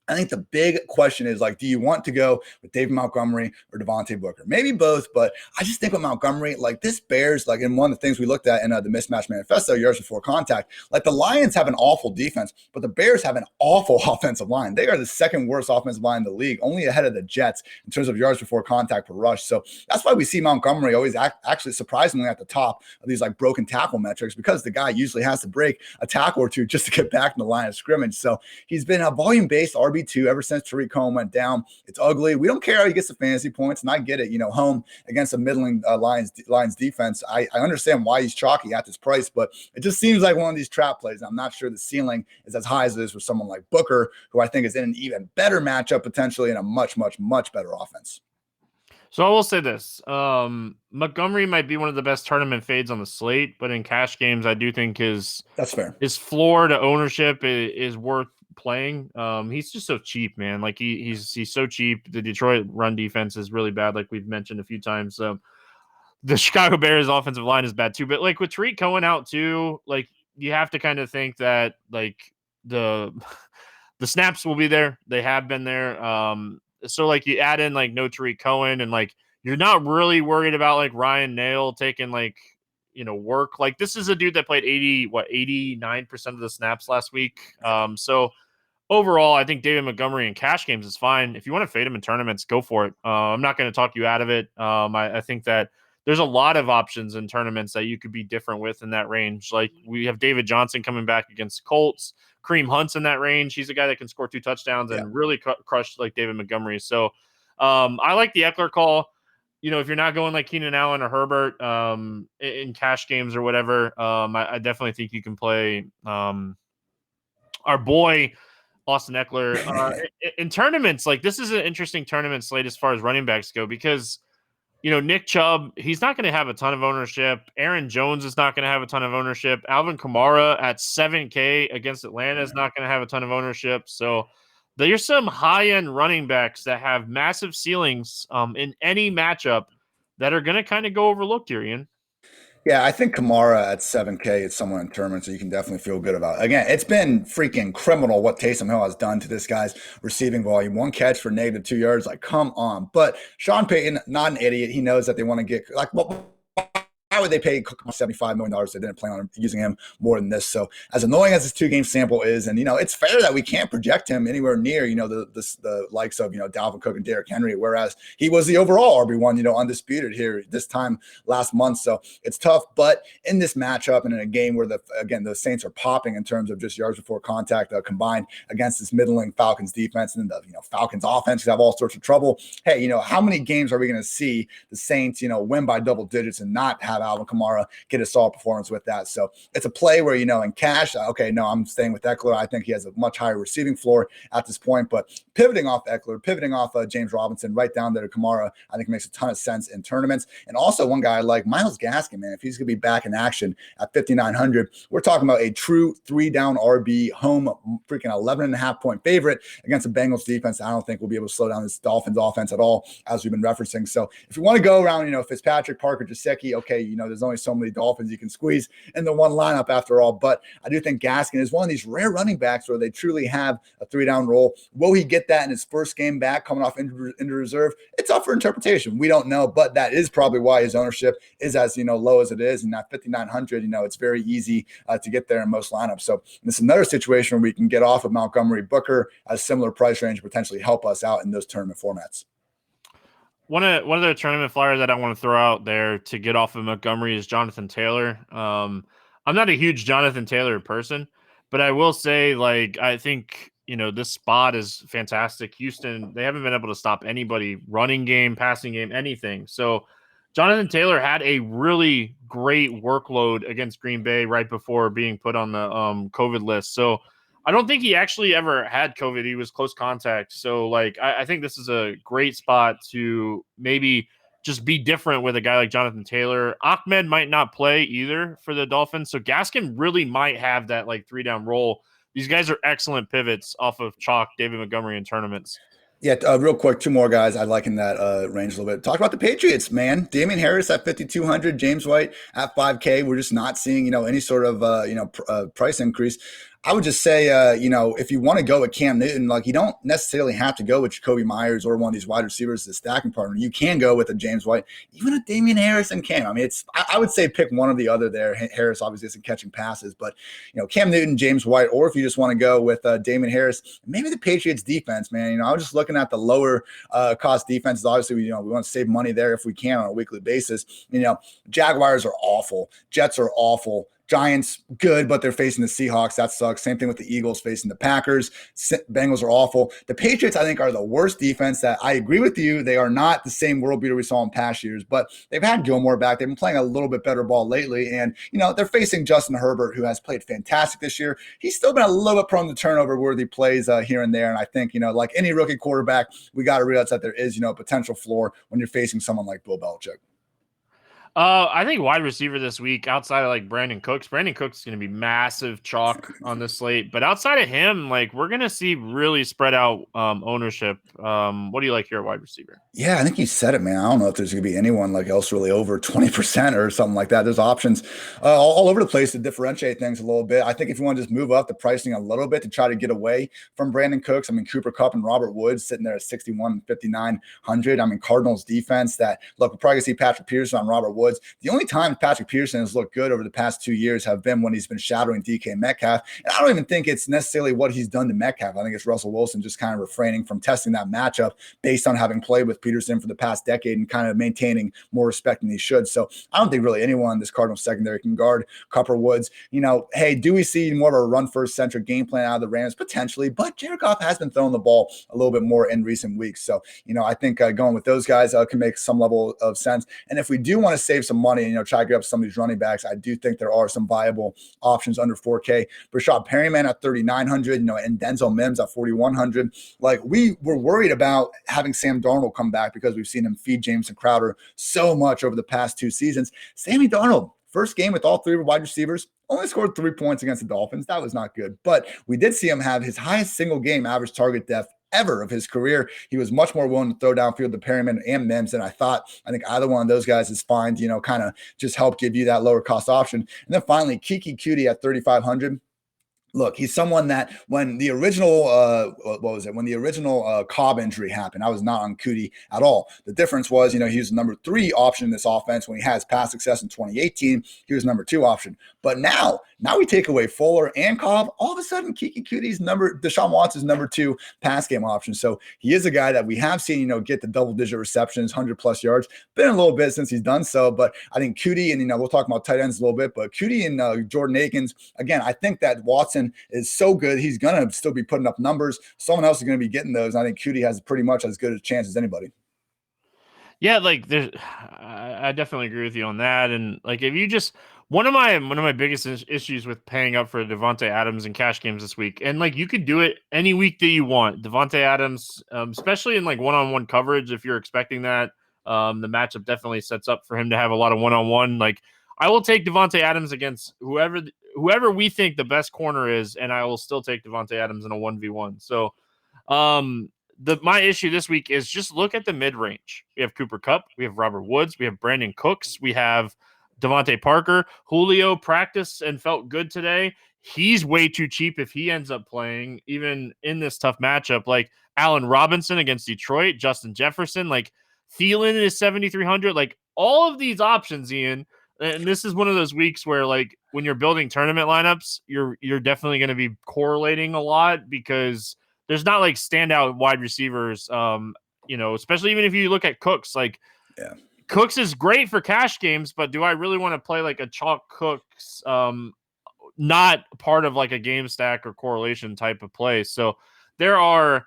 I think the big question is, like, do you want to go with David Montgomery or Devontae Booker? Maybe both, but I just think with Montgomery, like, this Bears, like, in one of the things we looked at in the Mismatch Manifesto, yards before contact, like, the Lions have an awful defense, but the Bears have an awful offensive line. They are the second worst offensive line in the league, only ahead of the Jets in terms of yards before contact per rush. So that's why we see Montgomery always actually surprisingly at the top of these, like, broken tackle metrics, because the guy usually has to break a tackle or two just to get back in the line of scrimmage. So he's been a volume-based RB2 ever since Tariq Cohen went down. It's ugly. We don't care how he gets the fantasy points, and I get it. Home against a middling Lions defense. I understand why he's chalky at this price, but it just seems like one of these trap plays. I'm not sure the ceiling is as high as it is for someone like Booker, who I think is in an even better matchup potentially in a much, much, much better offense. So I will say this. Montgomery might be one of the best tournament fades on the slate, but in cash games, I do think that's fair. His floor to ownership is worth playing. He's just so cheap, man. Like he's so cheap. The Detroit run defense is really bad, like we've mentioned a few times. The Chicago Bears offensive line is bad too. But like with Tariq Cohen out too, like you have to kind of think that like the snaps will be there. They have been there. So like you add in like no Tariq Cohen, and like you're not really worried about like Ryan Nail taking like work. Like this is a dude that played 89% of the snaps last week. So overall, I think David Montgomery in cash games is fine. If you want to fade him in tournaments, go for it. I'm not going to talk you out of it. I think that there's a lot of options in tournaments that you could be different with in that range. Like we have David Johnson coming back against the Colts. Kareem Hunt's in that range. He's a guy that can score 2 touchdowns and really crush like David Montgomery. So I like the Eckler call. If you're not going like Keenan Allen or Herbert in cash games or whatever, I definitely think you can play our boy Austin Eckler in tournaments. Like this is an interesting tournament slate as far as running backs go, because Nick Chubb, he's not going to have a ton of ownership. Aaron Jones is not going to have a ton of ownership. Alvin Kamara at 7K against Atlanta is not going to have a ton of ownership. So there's some high-end running backs that have massive ceilings in any matchup that are going to kind of go overlooked here, Ian. Yeah, I think Kamara at 7K is someone in tournament, so you can definitely feel good about it. Again, it's been freaking criminal what Taysom Hill has done to this guy's receiving volume. 1 catch for -2 yards. Like, come on. But Sean Payton, not an idiot. He knows that they want to get, like, well, why would they pay $75 million? They didn't plan on using him more than this. So as annoying as this 2-game sample is, and, it's fair that we can't project him anywhere near, the likes of, Dalvin Cook and Derrick Henry, whereas he was the overall RB1, undisputed here this time last month. So it's tough, but in this matchup and in a game where the Saints are popping in terms of just yards before contact combined against this middling Falcons defense, and the, Falcons offense have all sorts of trouble. Hey, how many games are we going to see the Saints, win by double digits and not have Alvin Kamara get a solid performance with that. So it's a play where, in cash, okay, no, I'm staying with Eckler. I think he has a much higher receiving floor at this point, but pivoting off Eckler, pivoting off James Robinson right down there to Kamara, I think makes a ton of sense in tournaments. And also one guy like Myles Gaskin, man, if he's going to be back in action at 5,900, we're talking about a true 3-down RB home freaking 11.5-point favorite against the Bengals defense. I don't think we'll be able to slow down this Dolphins offense at all, as we've been referencing. So if you want to go around, Fitzpatrick, Parker, Gesicki, okay, there's only so many Dolphins you can squeeze in the one lineup after all. But I do think Gaskin is one of these rare running backs where they truly have a 3-down role. Will he get that in his first game back coming off injured reserve? It's up for interpretation. We don't know, but that is probably why his ownership is as low as it is. And at 5,900, it's very easy to get there in most lineups. So this is another situation where we can get off of Montgomery Booker at a similar price range, potentially help us out in those tournament formats. One of the tournament flyers that I want to throw out there to get off of Montgomery is Jonathan Taylor. I'm not a huge Jonathan Taylor person, but I will say, I think, this spot is fantastic. Houston, they haven't been able to stop anybody, running game, passing game, anything. So Jonathan Taylor had a really great workload against Green Bay right before being put on the COVID list. So I don't think he actually ever had COVID. He was close contact. So, I think this is a great spot to maybe just be different with a guy like Jonathan Taylor. Ahmed might not play either for the Dolphins. So Gaskin really might have that 3-down role. These guys are excellent pivots off of chalk, David Montgomery in tournaments. Yeah, real quick, two more guys I like in that range a little bit. Talk about the Patriots, man. Damian Harris at 5,200, James White at 5K. We're just not seeing, any sort of, price increase. I would just say, if you want to go with Cam Newton, you don't necessarily have to go with Jacoby Myers or one of these wide receivers as a stacking partner. You can go with a James White, even a Damian Harris and Cam. I mean, I would say pick one or the other there. Harris obviously isn't catching passes, but, Cam Newton, James White, or if you just want to go with Damian Harris, maybe the Patriots defense, man. I was just looking at the lower cost defenses. Obviously, we want to save money there if we can on a weekly basis. Jaguars are awful. Jets are awful. Giants, good, but they're facing the Seahawks. That sucks. Same thing with the Eagles facing the Packers. Bengals are awful. The Patriots, I think, are the worst defense. That I agree with you. They are not the same world beater we saw in past years, but they've had Gilmore back. They've been playing a little bit better ball lately. And, they're facing Justin Herbert, who has played fantastic this year. He's still been a little bit prone to turnover-worthy plays here and there. And I think, like any rookie quarterback, we got to realize that there is, a potential floor when you're facing someone like Bill Belichick. I think wide receiver this week, outside of Brandon Cooks is going to be massive chalk on this slate. But outside of him, we're going to see really spread out ownership. What do you like here at wide receiver? Yeah, I think you said it, man. I don't know if there's going to be anyone else really over 20% or something like that. There's options all over the place to differentiate things a little bit. I think if you want to just move up the pricing a little bit to try to get away from Brandon Cooks, I mean, Cooper Kupp and Robert Woods sitting there at 61 and 5,900. I mean, Cardinals defense we're probably going to see Patrick Peterson on Robert Woods. The only time Patrick Peterson has looked good over the past 2 years have been when he's been shadowing DK Metcalf. And I don't even think it's necessarily what he's done to Metcalf. I think it's Russell Wilson just kind of refraining from testing that matchup based on having played with Peterson for the past decade and kind of maintaining more respect than he should. So I don't think really anyone in this Cardinals secondary can guard Cooper Woods. Hey, do we see more of a run-first centric game plan out of the Rams? Potentially, but Jared Goff has been throwing the ball a little bit more in recent weeks. So, I think going with those guys can make some level of sense. And if we do want to save some money and, try to get up some of these running backs, I do think there are some viable options under 4K. Rashad Perryman at 3,900, and Denzel Mims at 4,100. We were worried about having Sam Darnold come back because we've seen him feed Jameson Crowder so much over the past 2 seasons. Sammy Darnold, first game with all 3 wide receivers, only scored 3 points against the Dolphins. That was not good. But we did see him have his highest single game average target depth ever of his career. He was much more willing to throw downfield to Perryman and Mims than I thought. I think either one of those guys is fine to, kind of just help give you that lower cost option. And then finally, Kiki Cutie at 3,500. Look, he's someone that when the original, When the original Cobb injury happened, I was not on Cootie at all. The difference was, he was the number 3 option in this offense. When he has past success in 2018, he was number 2 option. But now we take away Fuller and Cobb. All of a sudden, Kiki Cootie's Deshaun Watson's number 2 pass game option. So he is a guy that we have seen, get the double-digit receptions, 100-plus yards. Been a little bit since he's done so, but I think Cootie and, we'll talk about tight ends a little bit, but Cootie and Jordan Akins, again, I think that Watson is so good. He's going to still be putting up numbers. Someone else is going to be getting those. I think Cootie has pretty much as good a chance as anybody. Yeah, like there's, I definitely agree with you on that. And like, if you just one of my biggest issues with paying up for Devonte Adams in cash games this week, and like you could do it any week that you want. Devonte Adams, especially in like one-on-one coverage, if you're expecting that, the matchup definitely sets up for him to have a lot of one-on-one. Like, I will take Devonte Adams against whoever we think the best corner is, and I will still take Devonte Adams in a 1v1. So, um, my issue this week is just look at the mid range. We have Cooper Kupp, we have Robert Woods, we have Brandon Cooks, we have Devontae Parker. Julio practiced and felt good today. He's way too cheap if he ends up playing, even in this tough matchup. Like Allen Robinson against Detroit, Justin Jefferson, like Thielen is 7,300. Like all of these options, Ian. And this is one of those weeks where, like, when you're building tournament lineups, you're definitely going to be correlating a lot because there's not like standout wide receivers. Especially even if you look at Cooks, like Yeah. Cooks is great for cash games, but do I really want to play like a chalk Cooks? Not part of like a game stack or correlation type of play. So there are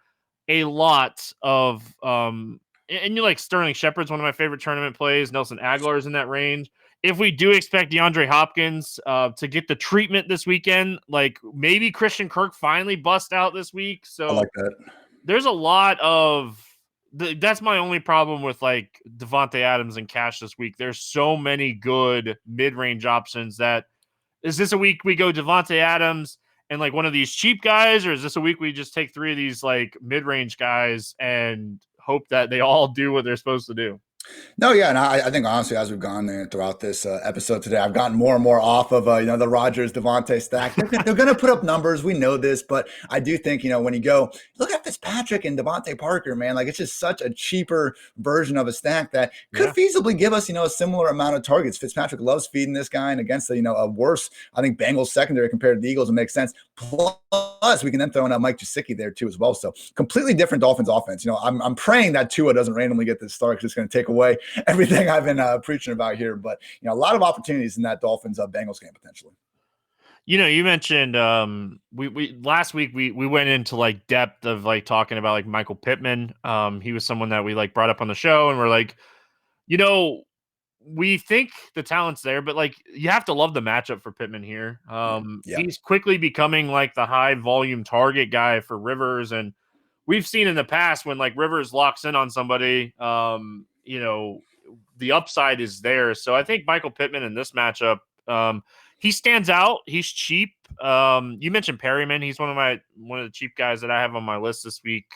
a lot of and you like Sterling Shepard's one of my favorite tournament plays. Nelson Aguilar is in that range. If we do expect DeAndre Hopkins to get the treatment this weekend, like maybe Christian Kirk finally bust out this week. I So like that. there's a lot of that's my only problem with like Devonte Adams and cash this week. There's so many good mid-range options that is this a week we go Devonte Adams and like one of these cheap guys, or is this a week we just take three of these like mid-range guys and hope that they all do what they're supposed to do? No, yeah, and I think honestly, as we've gone there throughout this episode today, I've gotten more and more off of the Rogers Devontae stack. They're going to put up numbers, we know this, but I do think when you go look at Fitzpatrick and Devontae Parker, man, like it's just such a cheaper version of a stack that could feasibly give us a similar amount of targets. Fitzpatrick loves feeding this guy, and against a worse, I think Bengals secondary compared to the Eagles, it makes sense. Plus, we can then throw in Mike Gesicki there too as well. So completely different Dolphins offense. I'm praying that Tua doesn't randomly get this start because it's going to take away everything I've been preaching about here. But a lot of opportunities in that Dolphins Bengals game potentially. You mentioned we last week we went into like depth of like talking about like Michael Pittman. He was someone that we like brought up on the show, and we're like, we think the talent's there, but like you have to love the matchup for Pittman here. He's quickly becoming like the high volume target guy for Rivers, and we've seen in the past when like Rivers locks in on somebody, the upside is there. So I think Michael Pittman in this matchup, he stands out. He's cheap. You mentioned Perryman. He's one of the cheap guys that I have on my list this week.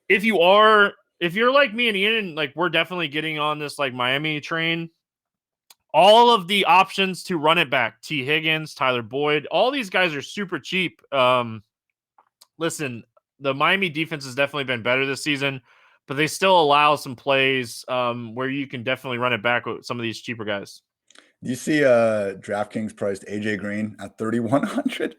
If you're like me and Ian, like we're definitely getting on this like Miami train. All of the options to run it back, T. Higgins, Tyler Boyd, all these guys are super cheap. Listen, the Miami defense has definitely been better this season, but they still allow some plays where you can definitely run it back with some of these cheaper guys. Do you see DraftKings priced AJ Green at 3,100?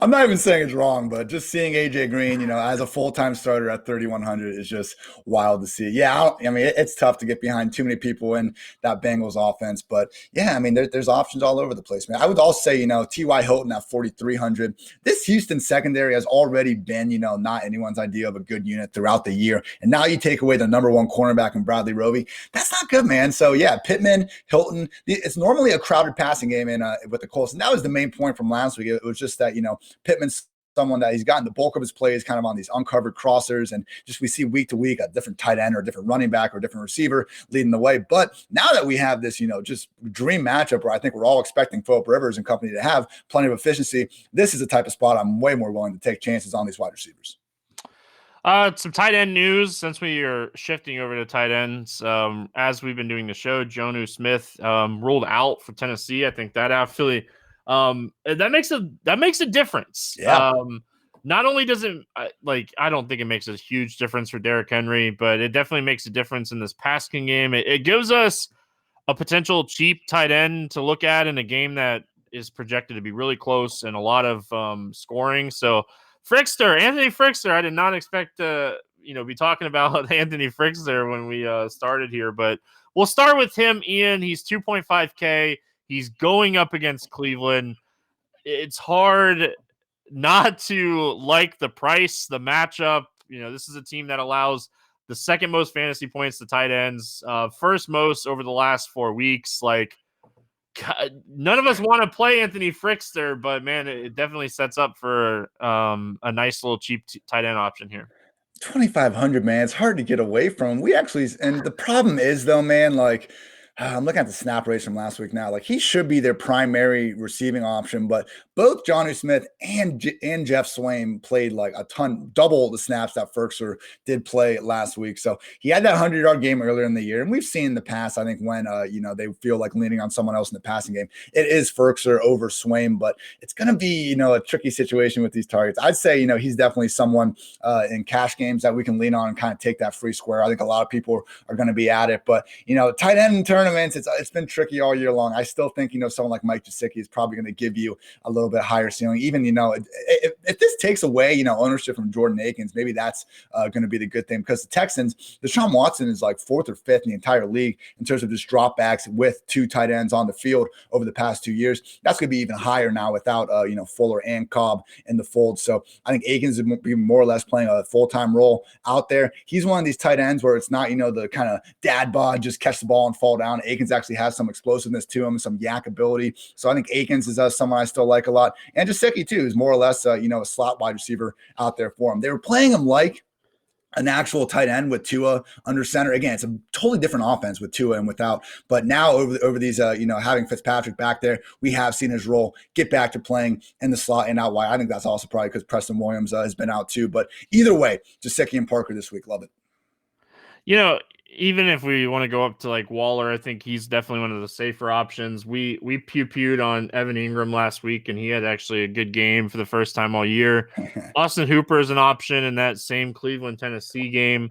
I'm not even saying it's wrong, but just seeing AJ Green, as a full-time starter at 3,100 is just wild to see. Yeah, I mean, it's tough to get behind too many people in that Bengals offense, but yeah, I mean, there's options all over the place, man. I would also say, T.Y. Hilton at 4,300. This Houston secondary has already been, not anyone's idea of a good unit throughout the year, and now you take away the number one cornerback in Bradley Roby. That's not good, man. So yeah, Pittman, Hilton, it's normally a crowded passing game in with the Colts, and that was the main point from last week. It was just that Pittman's someone that he's gotten the bulk of his plays kind of on these uncovered crossers, and just we see week to week a different tight end or a different running back or a different receiver leading the way. But now that we have this just dream matchup where I think we're all expecting Philip Rivers and company to have plenty of efficiency, this is the type of spot I'm way more willing to take chances on these wide receivers. Some tight end news since we are shifting over to tight ends. As we've been doing the show, Jonnu Smith ruled out for Tennessee. I think that actually that makes a difference. Yeah. Not only does it I don't think it makes a huge difference for Derrick Henry, but it definitely makes a difference in this passing game. It gives us a potential cheap tight end to look at in a game that is projected to be really close and a lot of scoring. So Anthony Frickster, I did not expect to, be talking about Anthony Frickster when we started here, but we'll start with him, Ian. He's 2.5K. He's going up against Cleveland. It's hard not to like the price, the matchup. This is a team that allows the second most fantasy points to tight ends, first most over the last 4 weeks. Like, none of us want to play Anthony Frickster, but man, it definitely sets up for a nice little cheap tight end option here. 2,500, man. It's hard to get away from. We actually, and the problem is though, man, like I'm looking at the snap rates from last week now. Like he should be their primary receiving option, but both Jonnu Smith and Jeff Swaim played like a ton, double the snaps that Ferkser did play last week. So he had that 100-yard game earlier in the year, and we've seen in the past, I think, when they feel like leaning on someone else in the passing game, it is Ferkser over Swaim, but it's going to be a tricky situation with these targets. I'd say he's definitely someone in cash games that we can lean on and kind of take that free square. I think a lot of people are going to be at it, but tight end tournaments, it's been tricky all year long. I still think someone like Mike Gesicki is probably going to give you a little bit higher ceiling. Even if this takes away ownership from Jordan Akins, maybe that's going to be the good thing, because the Texans, Deshaun Watson is like 4th or 5th in the entire league in terms of just dropbacks with 2 tight ends on the field over the past 2 years. That's going to be even higher now without Fuller and Cobb in the fold. So I think Akins would be more or less playing a full-time role out there. He's one of these tight ends where it's not the kind of dad bod, just catch the ball and fall down. Akins actually has some explosiveness to him, some yak ability. So I think Akins is someone I still like a lot. And Gesicki too is more or less a slot wide receiver out there for him. They were playing him like an actual tight end with Tua under center. Again, it's a totally different offense with Tua and without. But now over these, having Fitzpatrick back there, we have seen his role get back to playing in the slot and out wide. I think that's also probably because Preston Williams has been out too. But either way, Gesicki and Parker this week, love it. Even if we want to go up to like Waller, I think he's definitely one of the safer options. We pew-pewed on Evan Ingram last week, and he had actually a good game for the first time all year. Austin Hooper is an option in that same Cleveland-Tennessee game.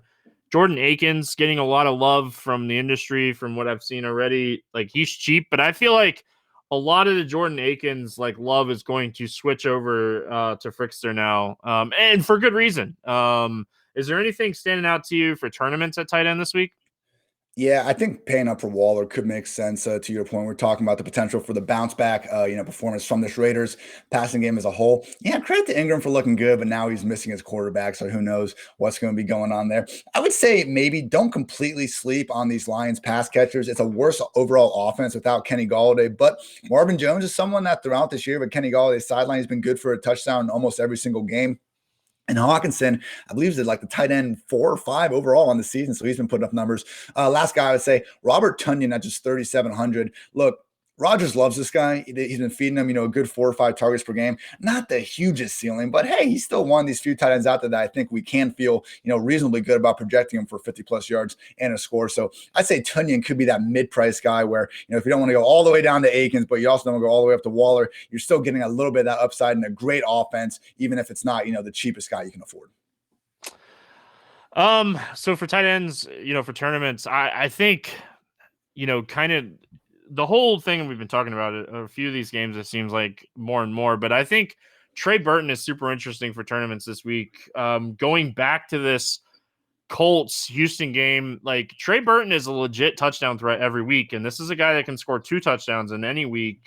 Jordan Akins getting a lot of love from the industry from what I've seen already. Like, he's cheap, but I feel like a lot of the Jordan Akins love is going to switch over to Frickster now, and for good reason. Is there anything standing out to you for tournaments at tight end this week? Yeah, I think paying up for Waller could make sense. To your point, we're talking about the potential for the bounce back, performance from this Raiders passing game as a whole. Yeah, credit to Ingram for looking good, but now he's missing his quarterback, so who knows what's going to be going on there. I would say maybe don't completely sleep on these Lions pass catchers. It's a worse overall offense without Kenny Golladay, but Marvin Jones is someone that throughout this year, but Kenny Galladay's sideline has been good for a touchdown in almost every single game. And Hawkinson, I believe, is like the tight end 4 or 5 overall on the season. So he's been putting up numbers. Last guy I would say, Robert Tonyan at just 3,700. Look, Rodgers loves this guy. He's been feeding him, a good 4 or 5 targets per game. Not the hugest ceiling, but hey, he's still one of these few tight ends out there that I think we can feel, reasonably good about projecting him for 50+ yards and a score. So I'd say Tonyan could be that mid-price guy where, if you don't want to go all the way down to Akins, but you also don't want to go all the way up to Waller, you're still getting a little bit of that upside and a great offense, even if it's not, the cheapest guy you can afford. So for tight ends, for tournaments, I think, kind of the whole thing we've been talking about a few of these games, it seems like more and more, but I think Trey Burton is super interesting for tournaments this week. Going back to this Colts Houston game, like Trey Burton is a legit touchdown threat every week. And this is a guy that can score 2 touchdowns in any week.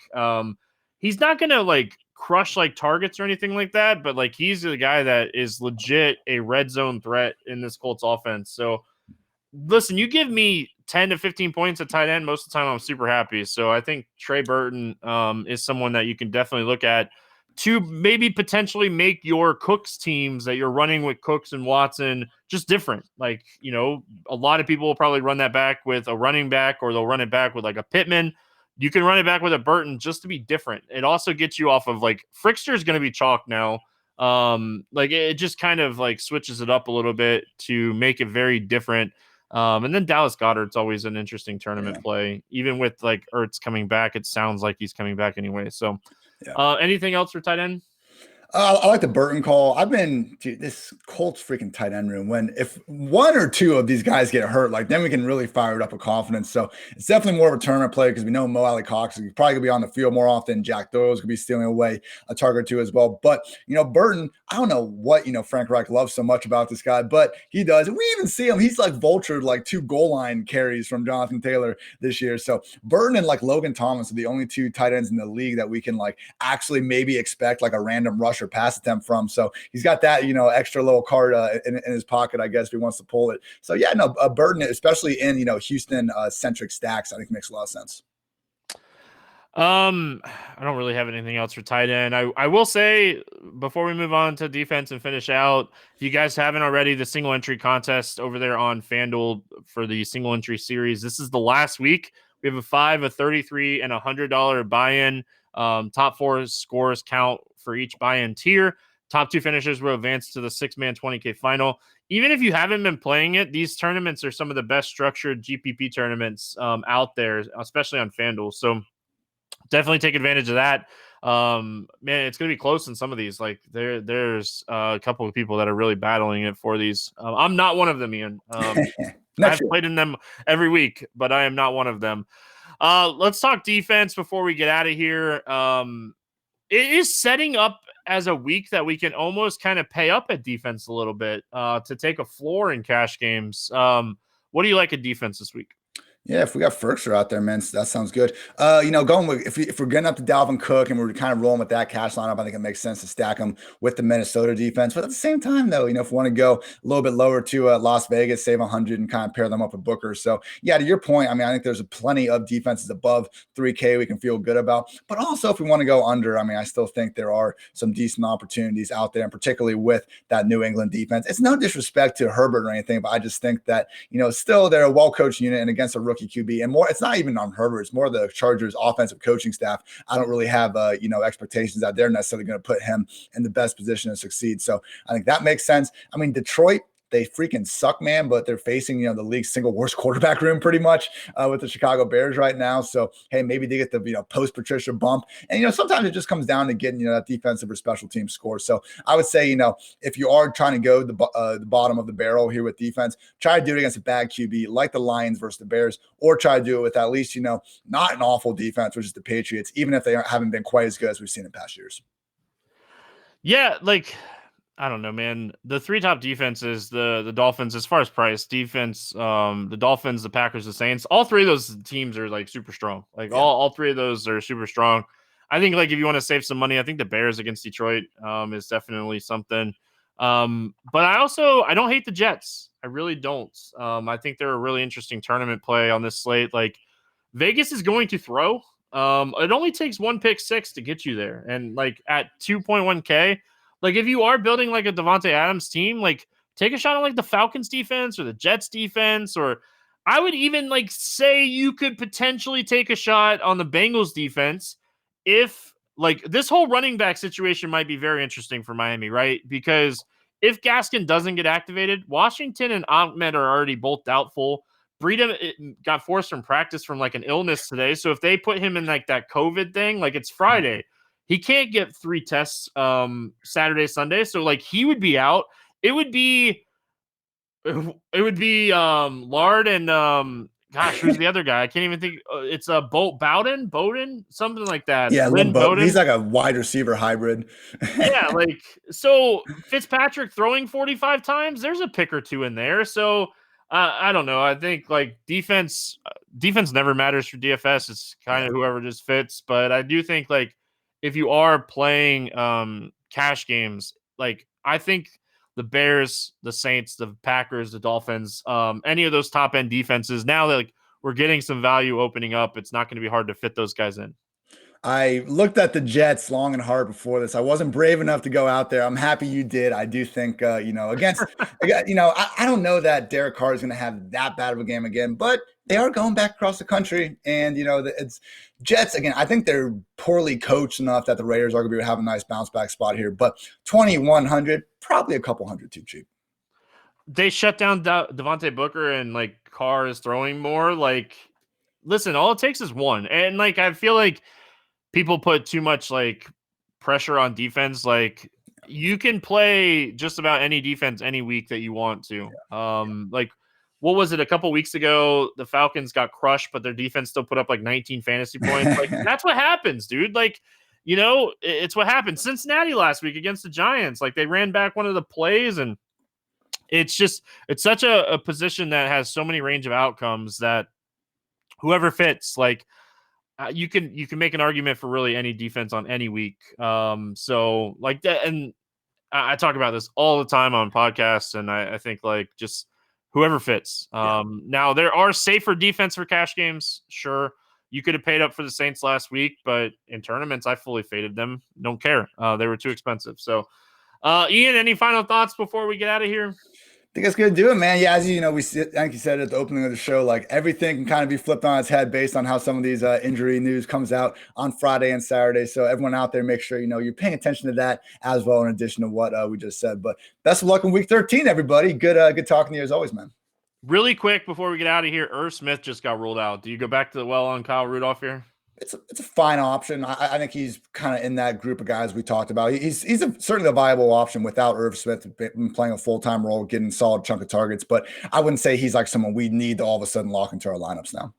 He's not going to crush targets or anything like that, but he's the guy that is legit a red zone threat in this Colts offense. So listen, you give me 10 to 15 points at tight end, most of the time I'm super happy. So I think Trey Burton is someone that you can definitely look at to maybe potentially make your Cooks teams that you're running with Cooks and Watson just different. A lot of people will probably run that back with a running back, or they'll run it back with a Pittman. You can run it back with a Burton just to be different. It also gets you off of Frickster is going to be chalk now. It just kind of switches it up a little bit to make it very different. And then Dallas Goedert's always an interesting tournament play. Even with Ertz coming back, it sounds like he's coming back anyway. So anything else for tight end? I like the Burton call. This Colts freaking tight end room, if 1 or 2 of these guys get hurt, then we can really fire it up with confidence. So it's definitely more of a tournament play because we know Mo Alley Cox is probably going to be on the field more often. Jack Doyle's going to be stealing away a target or 2 as well. But, Burton, I don't know what, Frank Reich loves so much about this guy, but he does. And we even see him. He's vultured 2 goal line carries from Jonathan Taylor this year. So Burton and Logan Thomas are the only 2 tight ends in the league that we can actually maybe expect a random rusher pressure pass attempt from. So he's got that, extra little card in his pocket, I guess, if he wants to pull it. So yeah, no, Burton, especially in, Houston centric stacks, I think makes a lot of sense. I don't really have anything else for tight end. I will say before we move on to defense and finish out, if you guys haven't already, the single entry contest over there on FanDuel for the single entry series, this is the last week. We have a $5, a $33, and $100 buy-in. Top 4 scores count for each buy-in tier. Top 2 finishers will advance to the 6-man 20K final. Even if you haven't been playing it, these tournaments are some of the best structured GPP tournaments out there, especially on FanDuel. So definitely take advantage of that. Man, it's gonna be close in some of these. Like there's a couple of people that are really battling it for these. I'm not one of them, Ian. I've played in them every week, but I am not one of them. Let's talk defense before we get out of here. It is setting up as a week that we can almost kind of pay up at defense a little bit to take a floor in cash games. What do you like at defense this week? Yeah, if we got Ferkser out there, man, that sounds good. Going with if we're getting up to Dalvin Cook and we're kind of rolling with that cash lineup, I think it makes sense to stack him with the Minnesota defense. But at the same time, though, if we want to go a little bit lower to Las Vegas, save 100 and kind of pair them up with Booker. So yeah, to your point, I mean, I think there's plenty of defenses above 3K we can feel good about. But also, if we want to go under, I mean, I still think there are some decent opportunities out there, and particularly with that New England defense. It's no disrespect to Herbert or anything, but I just think that still they're a well-coached unit, and against a rookie QB, and more, it's not even on Herbert, it's more the Chargers offensive coaching staff. I don't really have expectations that they're necessarily going to put him in the best position to succeed. So I think that makes sense. I mean, Detroit, they freaking suck, man, but they're facing, the league's single worst quarterback room pretty much with the Chicago Bears right now. So, hey, maybe they get the, post-Patricia bump. And, sometimes it just comes down to getting, that defensive or special team score. So I would say, if you are trying to go the bottom of the barrel here with defense, try to do it against a bad QB like the Lions versus the Bears, or try to do it with at least, not an awful defense, which is the Patriots, even if they haven't been quite as good as we've seen in past years. Yeah, like I don't know, man. The 3 top defenses, the Dolphins, as far as price, defense, the Dolphins, the Packers, the Saints, all 3 of those teams are like super strong. Like all 3 of those are super strong. I think like if you want to save some money, I think the Bears against Detroit is definitely something. But I don't hate the Jets. I really don't. I think they're a really interesting tournament play on this slate. Like Vegas is going to throw. It only takes 1 pick 6 to get you there. And like at 2.1K, like if you are building like a Devontae Adams team, like take a shot on like the Falcons defense or the Jets defense, or I would even like say you could potentially take a shot on the Bengals defense if like this whole running back situation might be very interesting for Miami, right? Because if Gaskin doesn't get activated, Washington and Ahmed are already both doubtful. Breida got forced from practice from like an illness today. So if they put him in like that COVID thing, like it's Friday, he can't get 3 tests Saturday, Sunday. So like he would be out. It would be Lard and gosh, who's the other guy? I can't even think. It's a Bowden, something like that. Yeah, Lynn Bowden. He's like a wide receiver hybrid. Yeah, like so Fitzpatrick throwing 45 times, there's a pick or 2 in there. So I don't know. I think like defense never matters for DFS. It's kind of whoever just fits. But I do think like if you are playing cash games, like I think the Bears, the Saints, the Packers, the Dolphins, any of those top end defenses, now that like we're getting some value opening up, it's not going to be hard to fit those guys in. I looked at the Jets long and hard before this. I wasn't brave enough to go out there. I'm happy you did. I do think, against, I don't know that Derek Carr is going to have that bad of a game again, but they are going back across the country. And, it's Jets again. I think they're poorly coached enough that the Raiders are going to have a nice bounce back spot here, but 2,100, probably a couple hundred too cheap. They shut down Devontae Booker and like Carr is throwing more. Like, listen, all it takes is 1. And like, I feel like people put too much like pressure on defense. Like you can play just about any defense any week that you want to. Like what was it a couple weeks ago? The Falcons got crushed, but their defense still put up like 19 fantasy points. Like that's what happens, dude. Like, it's what happened. Cincinnati last week against the Giants. Like they ran back one of the plays, and it's such a position that has so many range of outcomes that whoever fits, like you can make an argument for really any defense on any week. So like that, and I talk about this all the time on podcasts, and I think like just whoever fits. Now there are safer defense for cash games. Sure, you could have paid up for the Saints last week, but in tournaments, I fully faded them. Don't care. They were too expensive. So, Ian, any final thoughts before we get out of here? I think that's gonna do it, man. Yeah, as you know, like you said at the opening of the show, like everything can kind of be flipped on its head based on how some of these injury news comes out on Friday and Saturday. So everyone out there, make sure you're paying attention to that as well, in addition to what we just said. But best of luck in Week 13, everybody. Good talking to you as always, man. Really quick before we get out of here, Irv Smith just got ruled out. Do you go back to the well on Kyle Rudolph here? It's a fine option. I think he's kind of in that group of guys we talked about. Certainly a viable option without Irv Smith playing a full-time role, getting a solid chunk of targets. But I wouldn't say he's like someone we need to all of a sudden lock into our lineups now.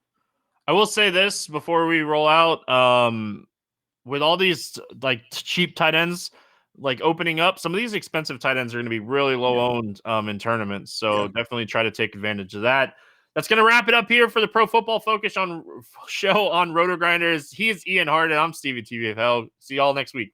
I will say this before we roll out. With all these like cheap tight ends like opening up, some of these expensive tight ends are going to be really low owned in tournaments. So definitely try to take advantage of that. That's going to wrap it up here for the Pro Football Focus show on RotoGrinders. He is Ian Hart, and I'm Stevie TVFL. See y'all next week.